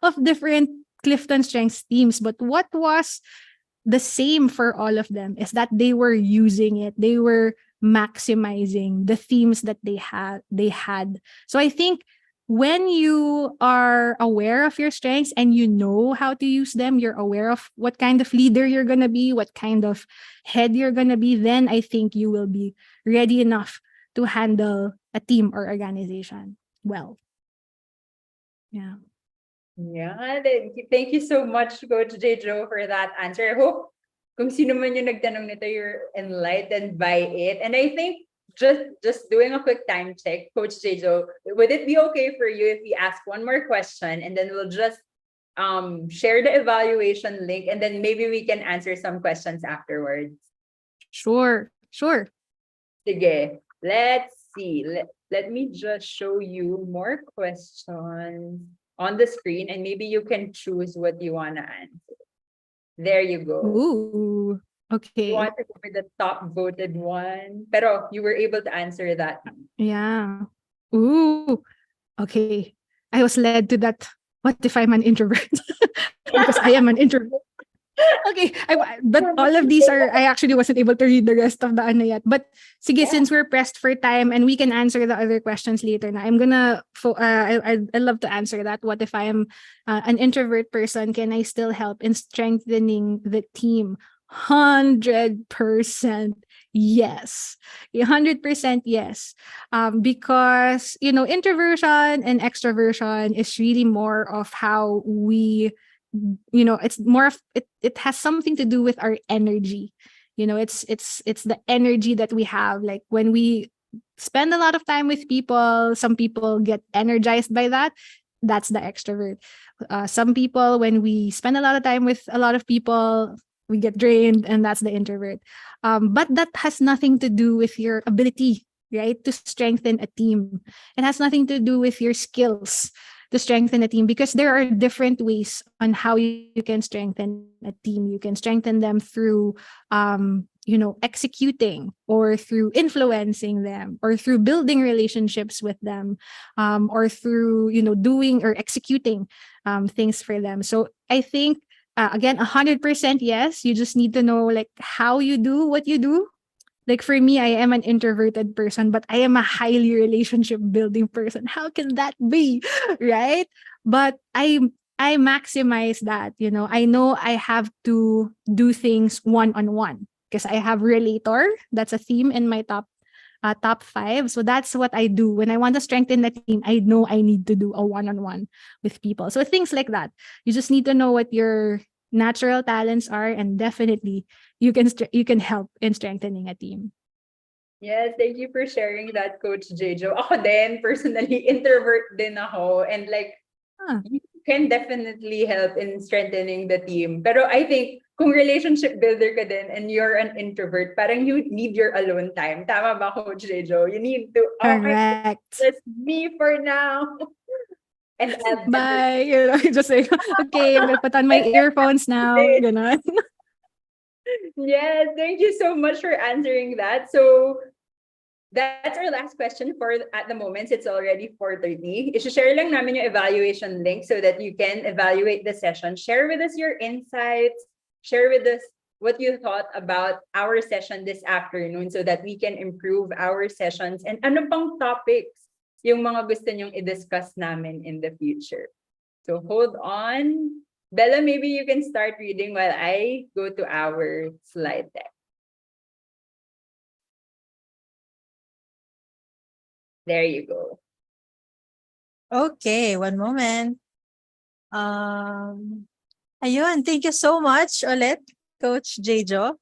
of different Clifton strengths themes. But what was the same for all of them is that they were using it. They were maximizing the themes that they had. So I think when you are aware of your strengths and you know how to use them, you're aware of what kind of leader you're going to be, what kind of head you're going to be, then I think you will be ready enough to handle a team or organization well. Yeah. Yeah, thank you so much, Coach Jejo, for that answer. I hope kung sino man yung nagtanong nito, you're enlightened by it. And I think just doing a quick time check, Coach Jejo, would it be okay for you if we ask one more question and then we'll just share the evaluation link and then maybe we can answer some questions afterwards? Sure. Sige, let's see. Let me just show you more questions on the screen and maybe you can choose what you want to answer. There you go. Ooh, okay. You want to go with the top voted one, pero you were able to answer that. Yeah. Ooh, okay. I was led to that. What if I'm an introvert? Because I am an introvert. Okay, but all of these are, I actually wasn't able to read the rest of the ano yet. But sige, Yeah. since we're pressed for time and we can answer the other questions later na, I'm gonna, I love to answer that. What if I am an introvert person? Can I still help in strengthening the team? 100% yes. 100% yes. Because, introversion and extroversion is really more of how we, it's more of it has something to do with our energy. It's the energy that we have, like when we spend a lot of time with people, some people get energized by that. That's the extrovert. Some people, when we spend a lot of time with a lot of people, we get drained, and that's the introvert. But that has nothing to do with your ability, right, to strengthen a team. It has nothing to do with your skills to strengthen a team, because there are different ways on how you can strengthen a team. You can strengthen them through executing, or through influencing them, or through building relationships with them, or through doing or executing things for them. So I think, again, 100% yes. You just need to know, like, how you do what you do. Like, for me, I am an introverted person, but I am a highly relationship building person. How can that be? Right? But I maximize that. I know I have to do things one on one, because I have relator. That's a theme in my top 5. So that's what I do when I want to strengthen the team. I know I need to do a one on one with people. So things like that. You just need to know what your natural talents are, and definitely you can help in strengthening a team. Yes, thank you for sharing that, Coach Jejo. Ako din, personally, introvert din ako. And like, you can definitely help in strengthening the team. Pero I think, kung relationship builder ka din and you're an introvert, parang you need your alone time. Tama ba, Coach Jejo? You need to, Correct. just me for now. And I'll Bye. Just like, okay, I'm gonna put on my earphones now. Ganon. Yes, thank you so much for answering that. So that's our last question for at the moment. It's already 4:30. I-share lang namin yung evaluation link so that you can evaluate the session. Share with us your insights. Share with us what you thought about our session this afternoon so that we can improve our sessions. And ano pang topics yung mga gusto nyong i-discuss namin in the future. So hold on. Bella, maybe you can start reading while I go to our slide deck. There you go. Okay, one moment. Ayun, thank you so much ulit, Coach Jejo.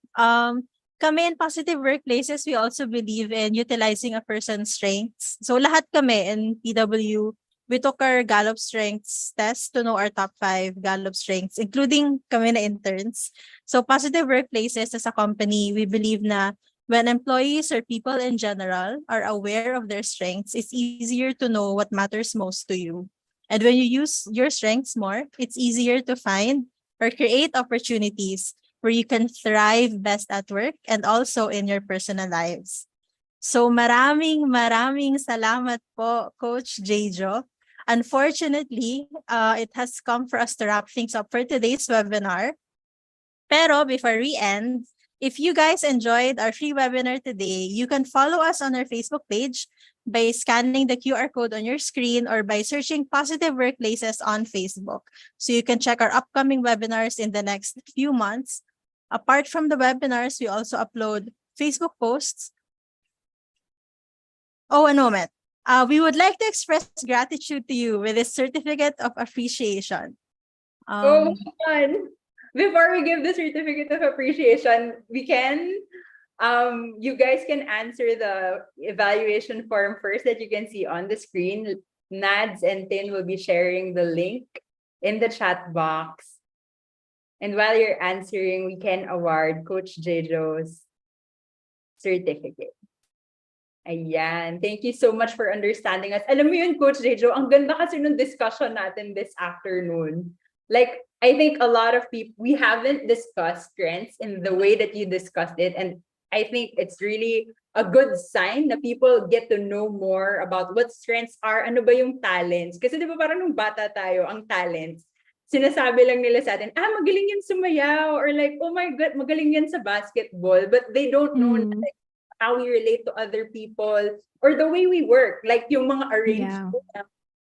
Kami in Positive Workplaces, we also believe in utilizing a person's strengths. So lahat kami in PW, we took our Gallup Strengths test to know our top 5 Gallup Strengths, including kami na interns. So Positive Workplaces as a company, we believe na when employees or people in general are aware of their strengths, it's easier to know what matters most to you. And when you use your strengths more, it's easier to find or create opportunities where you can thrive best at work and also in your personal lives. So maraming salamat po, Coach Jejo. Unfortunately, it has come for us to wrap things up for today's webinar. Pero before we end, if you guys enjoyed our free webinar today, you can follow us on our Facebook page by scanning the QR code on your screen or by searching Positive Workplaces on Facebook. So you can check our upcoming webinars in the next few months. Apart from the webinars, we also upload Facebook posts. Oh, one moment. We would like to express gratitude to you with a certificate of appreciation. Oh, fun. Before we give the certificate of appreciation, we can, you guys can answer the evaluation form first that you can see on the screen. Nads and Tin will be sharing the link in the chat box. And while you're answering, we can award Coach Jejo's certificate. Ayan. Thank you so much for understanding us. Alam mo yun, Coach Jejo, ang ganda kasi nung discussion natin this afternoon. Like, I think a lot of people, we haven't discussed strengths in the way that you discussed it. And I think it's really a good sign na people get to know more about what strengths are, ano ba yung talents. Kasi di ba parang nung bata tayo, ang talents, sinasabi lang nila sa atin, magaling yan sumayaw, or like, oh my God, magaling yan sa basketball, but they don't know like, how we relate to other people or the way we work, like yung mga arrangement,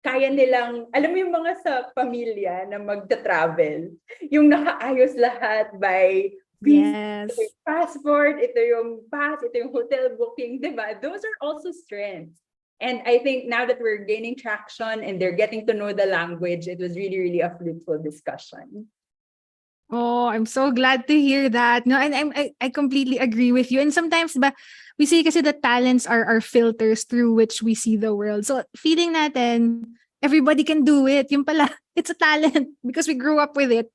kaya nilang, alam mo yung mga sa pamilya na magta-travel, yung nakaayos lahat by visa, ito yung passport, ito yung pass, ito yung hotel booking, diba? Those are also strengths. And I think now that we're gaining traction and they're getting to know the language, it was really, really a fruitful discussion. Oh, I'm so glad to hear that. No, and I completely agree with you. And sometimes ba we see kasi the talents are filters through which we see the world. So feeling natin everybody can do it. Yung pala, it's a talent because we grew up with it.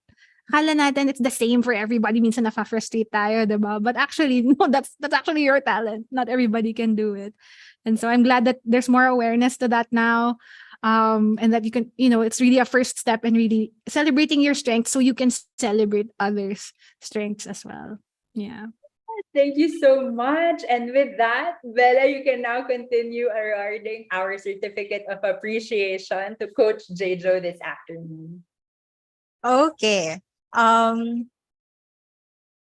Kala natin it's the same for everybody. Minsan nafa-frustrate tayo, diba? But actually, no, that's actually your talent. Not everybody can do it. And so I'm glad that there's more awareness to that now. And that you can, it's really a first step in really celebrating your strengths so you can celebrate others' strengths as well. Yeah. Thank you so much. And with that, Bella, you can now continue awarding our certificate of appreciation to Coach Jejo this afternoon. Okay.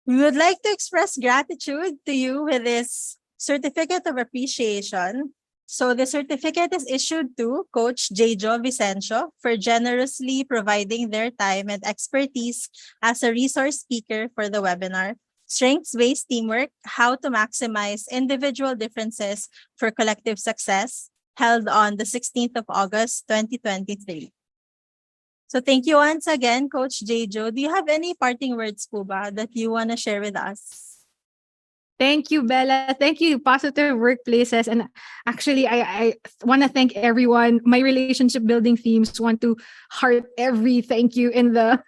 We would like to express gratitude to you with this certificate of appreciation. So the certificate is issued to Coach Jejo Vicencio for generously providing their time and expertise as a resource speaker for the webinar, Strengths-Based Teamwork, How to Maximize Individual Differences for Collective Success, held on the 16th of August, 2023. So thank you once again, Coach Jejo. Do you have any parting words po ba that you want to share with us? Thank you, Bella. Thank you, Positive Workplaces. And actually, I want to thank everyone. My relationship building themes want to heart every thank you in the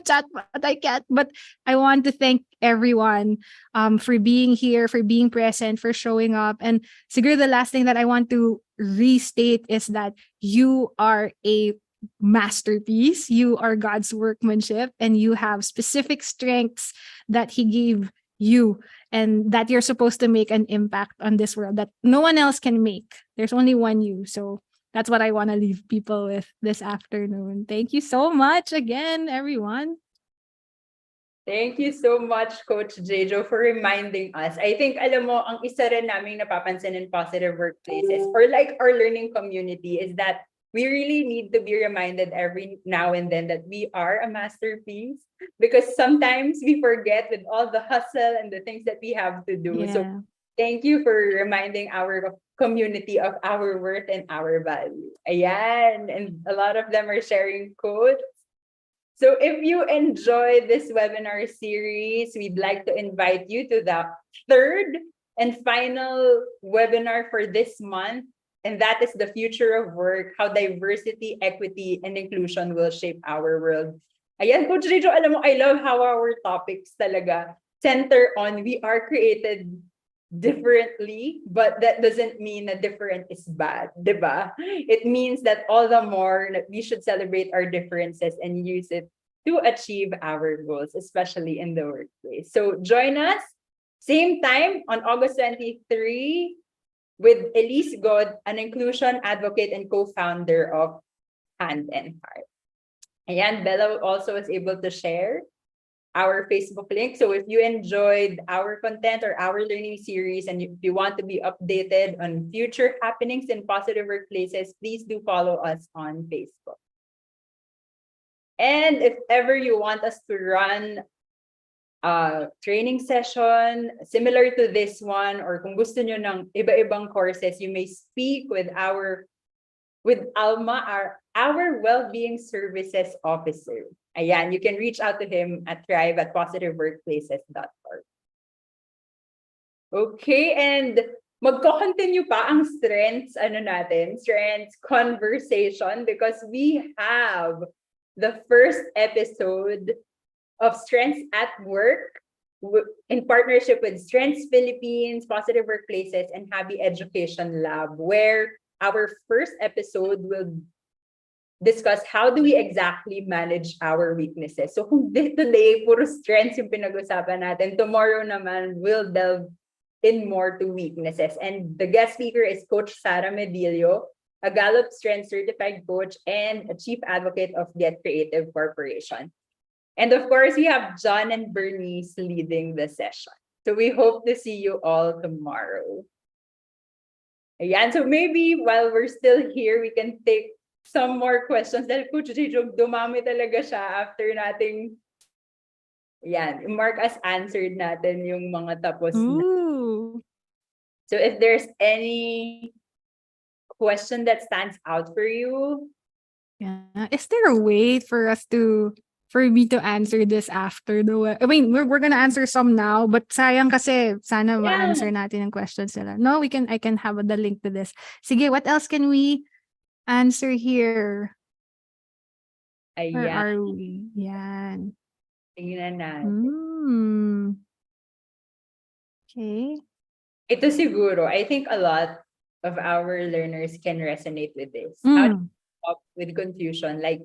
chat, but I can't. But I want to thank everyone for being here, for being present, for showing up. And siguro the last thing that I want to restate is that you are a masterpiece. You are God's workmanship, and you have specific strengths that He gave you, and that you're supposed to make an impact on this world that no one else can make. There's only one you. So that's what I want to leave people with this afternoon. Thank you so much again, everyone. Thank you so much, Coach Jejo, for reminding us. I think, alam mo, ang isa rin naming napapansin in Positive Workplaces or like our learning community is that we really need to be reminded every now and then that we are a masterpiece, because sometimes we forget with all the hustle and the things that we have to do. So thank you for reminding our community of our worth and our value. Ayan, and a lot of them are sharing quotes. So if you enjoy this webinar series, we'd like to invite you to the third and final webinar for this month. And that is the future of work, how diversity, equity, and inclusion will shape our world. Ayan, Coach Jejo, alam mo, I love how our topics talaga center on we are created differently, but that doesn't mean that different is bad, diba? It means that all the more that we should celebrate our differences and use it to achieve our goals, especially in the workplace. So join us, same time on August 23, with Elise God, an inclusion advocate and co-founder of Hand and Heart. Ayan, Bella also was able to share our Facebook link. So if you enjoyed our content or our learning series and if you want to be updated on future happenings in Positive Workplaces, please do follow us on Facebook. And if ever you want us to run training session similar to this one, or kung gusto nyo ng iba-ibang courses, you may speak with Alma, our well-being services officer. Ayan, you can reach out to him at thrive@positiveworkplaces.org. Okay, and magko-continue pa ang strengths conversation, because we have the first episode of Strengths at Work in partnership with Strengths Philippines, Positive Workplaces, and Happy Education Lab, where our first episode will discuss how do we exactly manage our weaknesses. So kung today, puro strengths yung pinag-usapan natin, tomorrow naman, we'll delve in more to weaknesses. And the guest speaker is Coach Sarah Medillo, a Gallup Strength Certified Coach, and a Chief Advocate of Get Creative Corporation. And of course, we have John and Bernice leading the session. So we hope to see you all tomorrow. Ayan, so maybe while we're still here, we can take some more questions. Dahil Coach J-Jog, dumami talaga siya after nating, yan, mark as answered natin yung mga tapos na. Ooh. So if there's any question that stands out for you, Yeah. Is there a way for me to answer this after the I mean, we're gonna answer some now, but sayang kasi sana ma-answer natin ang questions nila. No, I can have the link to this. Sige, what else can we answer here? Where ayan, are we? Yan. tingnan natin. Okay. Ito siguro, I think a lot of our learners can resonate with this. How to cope with confusion? Like,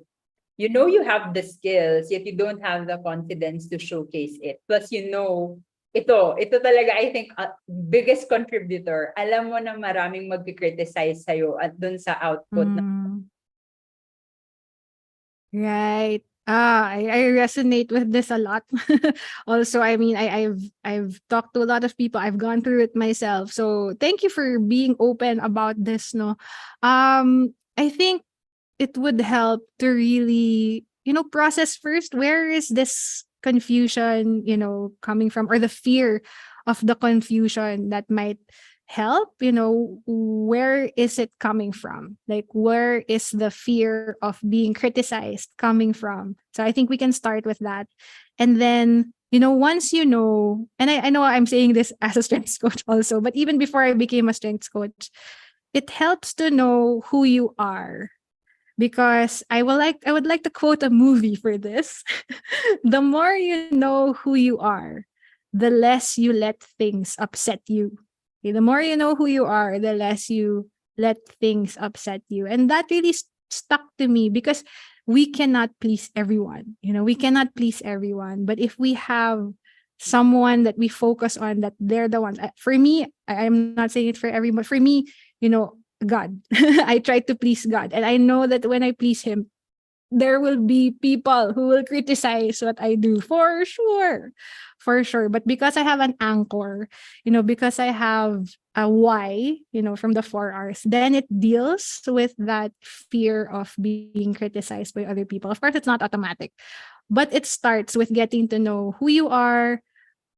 you know you have the skills, yet you don't have the confidence to showcase it. Plus, you know, ito talaga, I think, biggest contributor. Alam mo na maraming mag-criticize sa'yo at dun sa output. Right. I resonate with this a lot. Also, I mean, I've talked to a lot of people. I've gone through it myself. So thank you for being open about this. No, I think it would help to really, process first, where is this confusion, coming from, or the fear of the confusion that might help, where is it coming from? Like, where is the fear of being criticized coming from? So I think we can start with that. And then, once you know, and I know I'm saying this as a strengths coach also, but even before I became a strengths coach, it helps to know who you are. Because I would like to quote a movie for this. The more you know who you are, the less you let things upset you. Okay, the more you know who you are, the less you let things upset you. And that really stuck to me because we cannot please everyone. We cannot please everyone. But if we have someone that we focus on, that they're the ones. For me, I'm not saying it for everyone. For me, God. I try to please God. And I know that when I please Him, there will be people who will criticize what I do, for sure. For sure. But because I have an anchor, because I have a why, from the 4 R's, then it deals with that fear of being criticized by other people. Of course, it's not automatic, but it starts with getting to know who you are,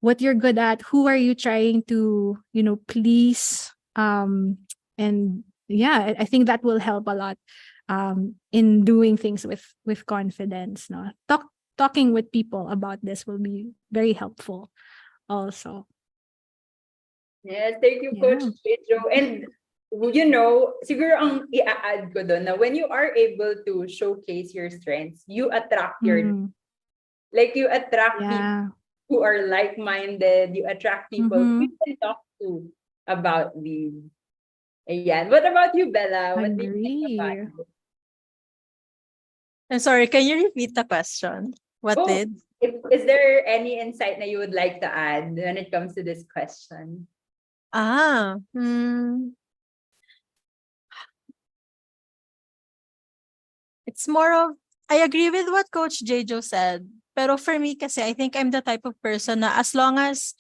what you're good at, who are you trying to, please. And yeah, I think that will help a lot in doing things with confidence. No, talking with people about this will be very helpful also. Yes, thank you, Coach Pedro. And siguro ang i-add ko doon na when you are able to showcase your strengths, you attract people who are like-minded, you attract people who you can talk to about these. Ayan. What about you, Bella? What do you think about it? I'm sorry, can you repeat the question? Is there any insight that you would like to add when it comes to this question? It's more of, I agree with what Coach Jejo said. Pero for me kasi, I think I'm the type of person na as long as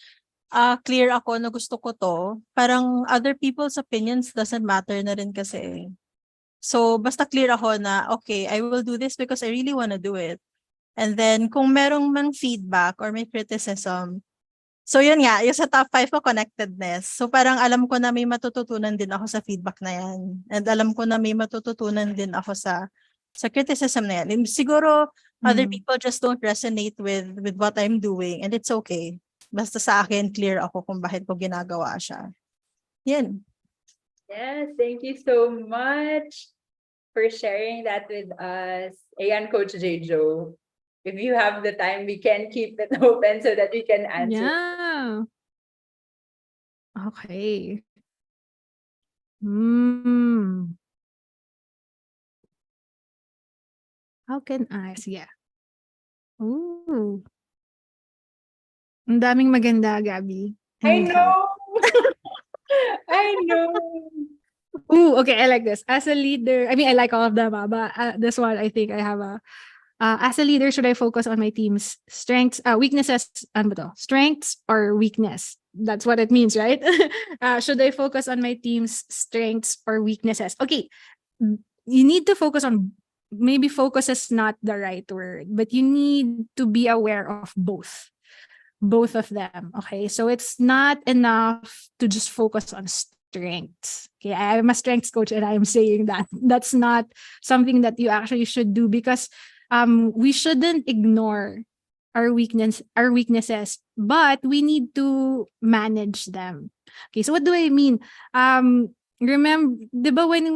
clear ako na gusto ko to, parang other people's opinions doesn't matter na rin kasi. So, basta clear ako na, okay, I will do this because I really want to do it. And then, kung merong mang feedback or may criticism, so yun nga, yung sa top 5 ko, connectedness. So, parang alam ko na may matututunan din ako sa feedback na yan. And alam ko na may matututunan din ako sa criticism na yan. And siguro, other people just don't resonate with what I'm doing. And it's okay. Basta sa akin, clear ako kung bakit ko ginagawa siya. Yan. Yes, thank you so much for sharing that with us. Ayan, Coach Jejo. If you have the time, we can keep it open so that we can answer. Yeah. Okay. How can I? Yeah. Ooh. Ang daming maganda, Gabby. I know. I know. Ooh, okay, I like this. As a leader, I mean, I like all of them, but this one, I think I have a. As a leader, should I focus on my team's strengths, weaknesses, ano ba to? Strengths or weakness? That's what it means, right? Should I focus on my team's strengths or weaknesses? Okay, you need to focus on, maybe focus is not the right word, but you need to be aware of both of them. Okay, so it's not enough to just focus on strengths. Okay, I'm a strengths coach and I'm saying that that's not something that you actually should do, because we shouldn't ignore our weaknesses, but we need to manage them. Okay, so what do I mean? Remember, 'di ba, when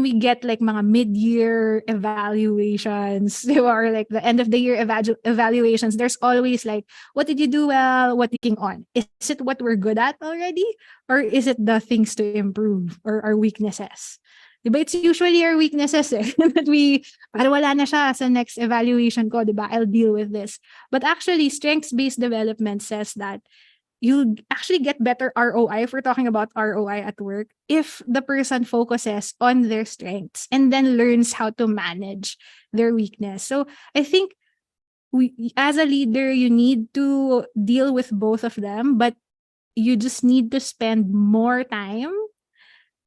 we get like mga mid-year evaluations, or like the end of the year evaluations, there's always like, what did you do well? What working on? Is it what we're good at already? Or is it the things to improve or our weaknesses? Diba? It's usually our weaknesses that we, para wala na siya sa next evaluation ko, diba? I'll deal with this. But actually, strengths-based development says that you'll actually get better ROI, if we're talking about ROI at work, if the person focuses on their strengths and then learns how to manage their weakness. So I think as a leader, you need to deal with both of them, but you just need to spend more time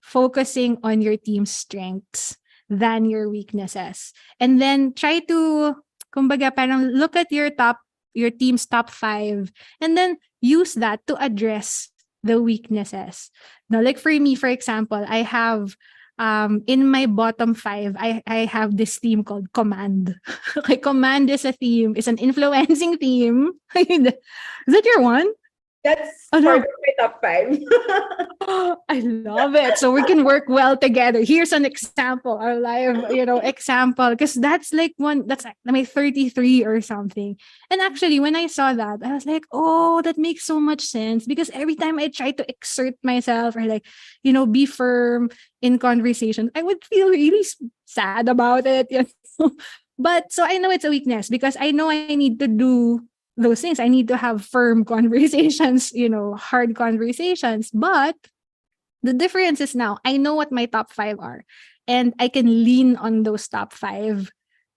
focusing on your team's strengths than your weaknesses. And then try to, kumbaga, parang look at your team's top 5, and then use that to address the weaknesses. Now, like for me, for example, I have in my bottom 5, I have this theme called Command. Okay, Command is an influencing theme. Is that your one? That's Oh, no. part of my top 5. I love it. So we can work well together. Here's an example, our live, example. Because that's like that's like my 33 or something. And actually, when I saw that, I was like, oh, that makes so much sense. Because every time I try to exert myself or like, be firm in conversations, I would feel really sad about it. But so I know it's a weakness, because I know I need to do those things. I need to have firm conversations, hard conversations. But the difference is now I know what my top 5 are, and I can lean on those top 5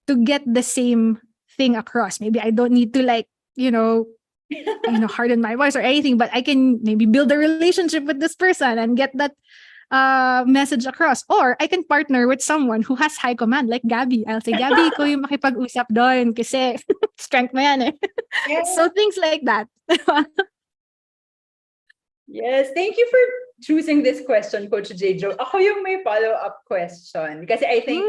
to get the same thing across. Maybe I don't need to like, harden my voice or anything, but I can maybe build a relationship with this person and get that message across. Or I can partner with someone who has high command, like Gabby. I'll say, Gabby, ikaw yung makipag-usap doon kasi strength mo yan eh. Yeah. So things like that. Yes, thank you for choosing this question, Coach Jejo. Ako yung may follow-up question kasi I think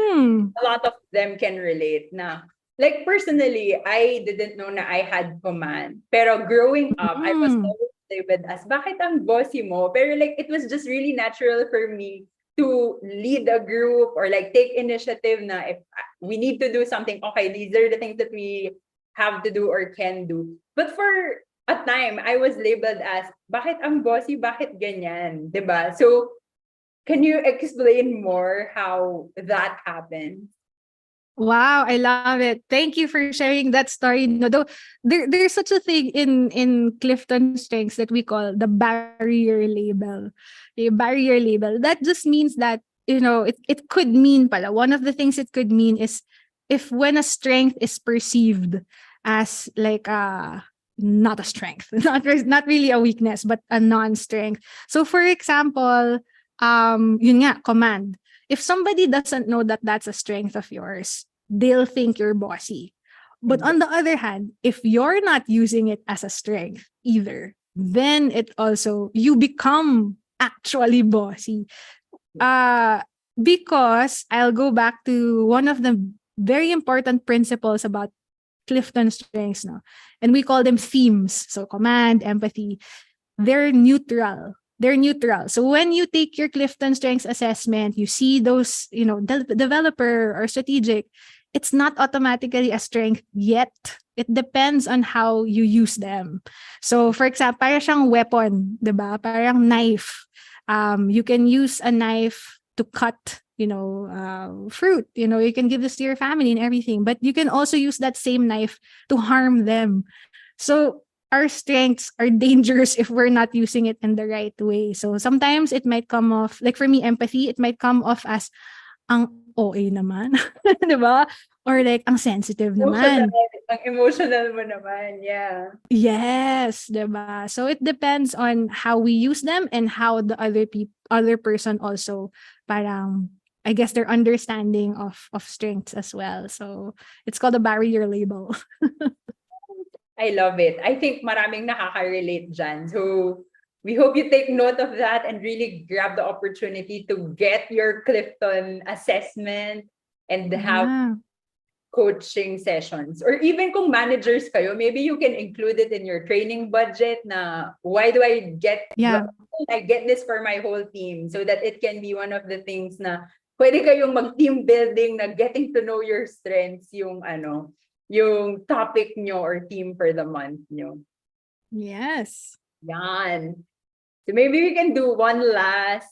a lot of them can relate na. Like personally, I didn't know na I had command. Pero growing up, I was always labeled as, bakit ang bossy mo? Pero like, it was just really natural for me to lead a group or like take initiative na if we need to do something, okay, these are the things that we have to do or can do. But for a time, I was labeled as, bakit ang bossy, bakit ganyan? Diba? So, can you explain more how that happened? Wow, I love it. Thank you for sharing that story. No, though there's such a thing in Clifton Strengths that we call the barrier label. The barrier label. That just means that, it could mean pala. One of the things it could mean is if when a strength is perceived as like not a strength, not really a weakness, but a non-strength. So for example, yun nga, command. If somebody doesn't know that that's a strength of yours, they'll think you're bossy. But on the other hand, if you're not using it as a strength either, then you become actually bossy. Because I'll go back to one of the very important principles about Clifton Strengths, no? And we call them themes. So command, empathy, they're neutral. So when you take your Clifton Strengths assessment, you see those, developer or strategic, it's not automatically a strength yet. It depends on how you use them. So for example, parang siyang weapon, diba? Parang knife. You can use a knife to cut, fruit. You can give this to your family and everything, but you can also use that same knife to harm them. So our strengths are dangerous if we're not using it in the right way. So sometimes it might come off, like for me, empathy, it might come off as ang OA naman. Di ba? Or like, ang sensitive Emotional, naman. ang emotional mo naman, yeah. Yes, diba? So it depends on how we use them and how the other person also parang I guess their understanding of strengths as well. So it's called a barrier label. I love it. I think maraming nakaka-relate dyan. So we hope you take note of that and really grab the opportunity to get your Clifton assessment and have Yeah. coaching sessions. Or even kung managers kayo, maybe you can include it in your training budget na why do I get this for my whole team so that it can be one of the things na pwede kayong mag-team building na getting to know your strengths yung yung topic nyo or team for the month nyo. Yes. Yan. So maybe we can do one last.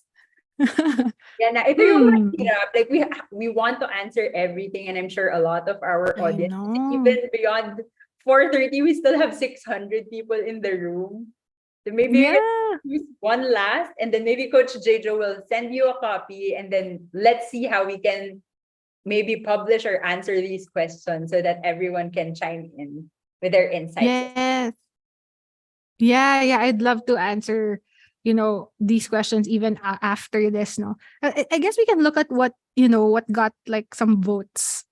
Yeah, na ito yung mahirap. Like we want to answer everything, and I'm sure a lot of our audience, even beyond 4:30, we still have 600 people in the room. So maybe we can use one last, and then maybe Coach Jejo will send you a copy, and then let's see how we can maybe publish or answer these questions so that everyone can chime in with their insights. Yes. Yeah, I'd love to answer these questions even after this, no? I guess we can look at what got like some votes.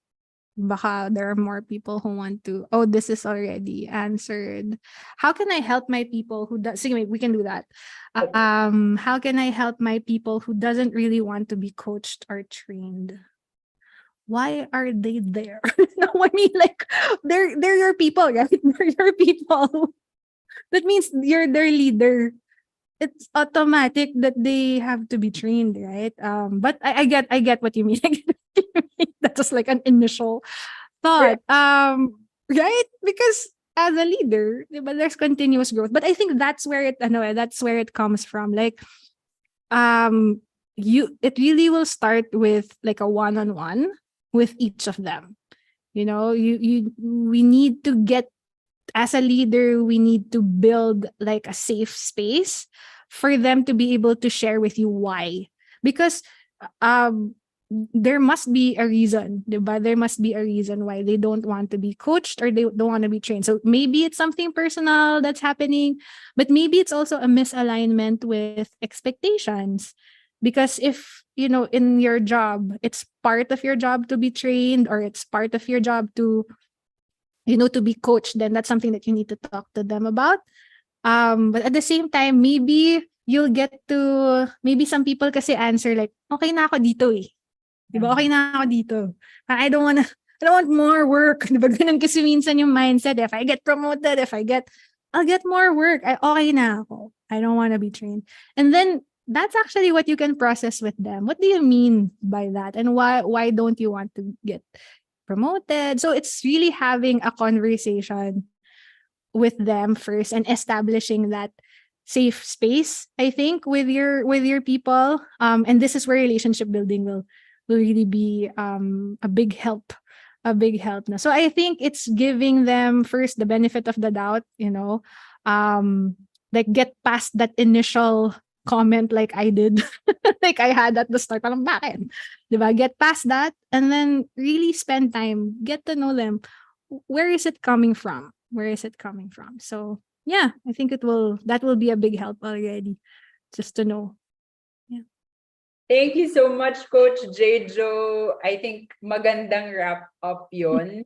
Baka there are more people who want to, this is already answered. How can I help my people who does, sige, we can do that. How can I help my people who doesn't really want to be coached or trained? Why are they there? No, I mean, like, they're your people, right? They're your people. That means you're their leader. It's automatic that they have to be trained, right? But I get what you mean. That was like an initial thought. Right? Because as a leader, diba, there's continuous growth. But I think that's where it comes from. Like, it really will start with like a one-on-one with each of them. We need to get, as a leader, we need to build like a safe space for them to be able to share with you why. Because there must be a reason, diba? There must be a reason why they don't want to be coached or they don't want to be trained. So maybe it's something personal that's happening, but maybe it's also a misalignment with expectations. Because if, in your job, it's part of your job to be trained, or it's part of your job to be coached, then that's something that you need to talk to them about. But at the same time, maybe maybe some people kasi answer like, okay na ako dito eh. Diba? Okay na ako dito. I don't want more work. Diba? Ganun kasi minsan yung mindset. If I get promoted, I'll get more work. Okay na ako. I don't want to be trained. And then that's actually what you can process with them. What do you mean by that? And why don't you want to get promoted? So it's really having a conversation with them first and establishing that safe space, I think, with your people. And this is where relationship building will really be a big help. Na. So I think it's giving them first the benefit of the doubt, like get past that initial comment like I did. Like I had at the start, parang bakit? Diba? Get past that and then really spend time, get to know them. Where is it coming from? So yeah, I think that will be a big help already, just to know. Yeah. Thank you so much, Coach Jejo. I think magandang wrap up yon.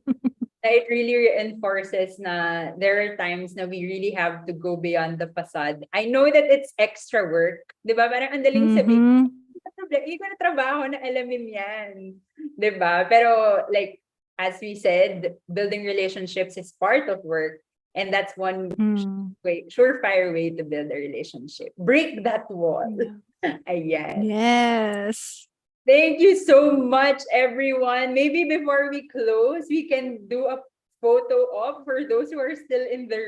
It really reinforces na there are times na we really have to go beyond the facade. I know that it's extra work. Diba? Parang ang daling sabihin, hindi ko na trabaho na alamin yan. Diba? Pero like, as we said, building relationships is part of work. And that's one surefire way to build a relationship. Break that wall. Yeah. Ayan. Yes. Thank you so much, everyone. Maybe before we close, we can do a photo op for those who are still in the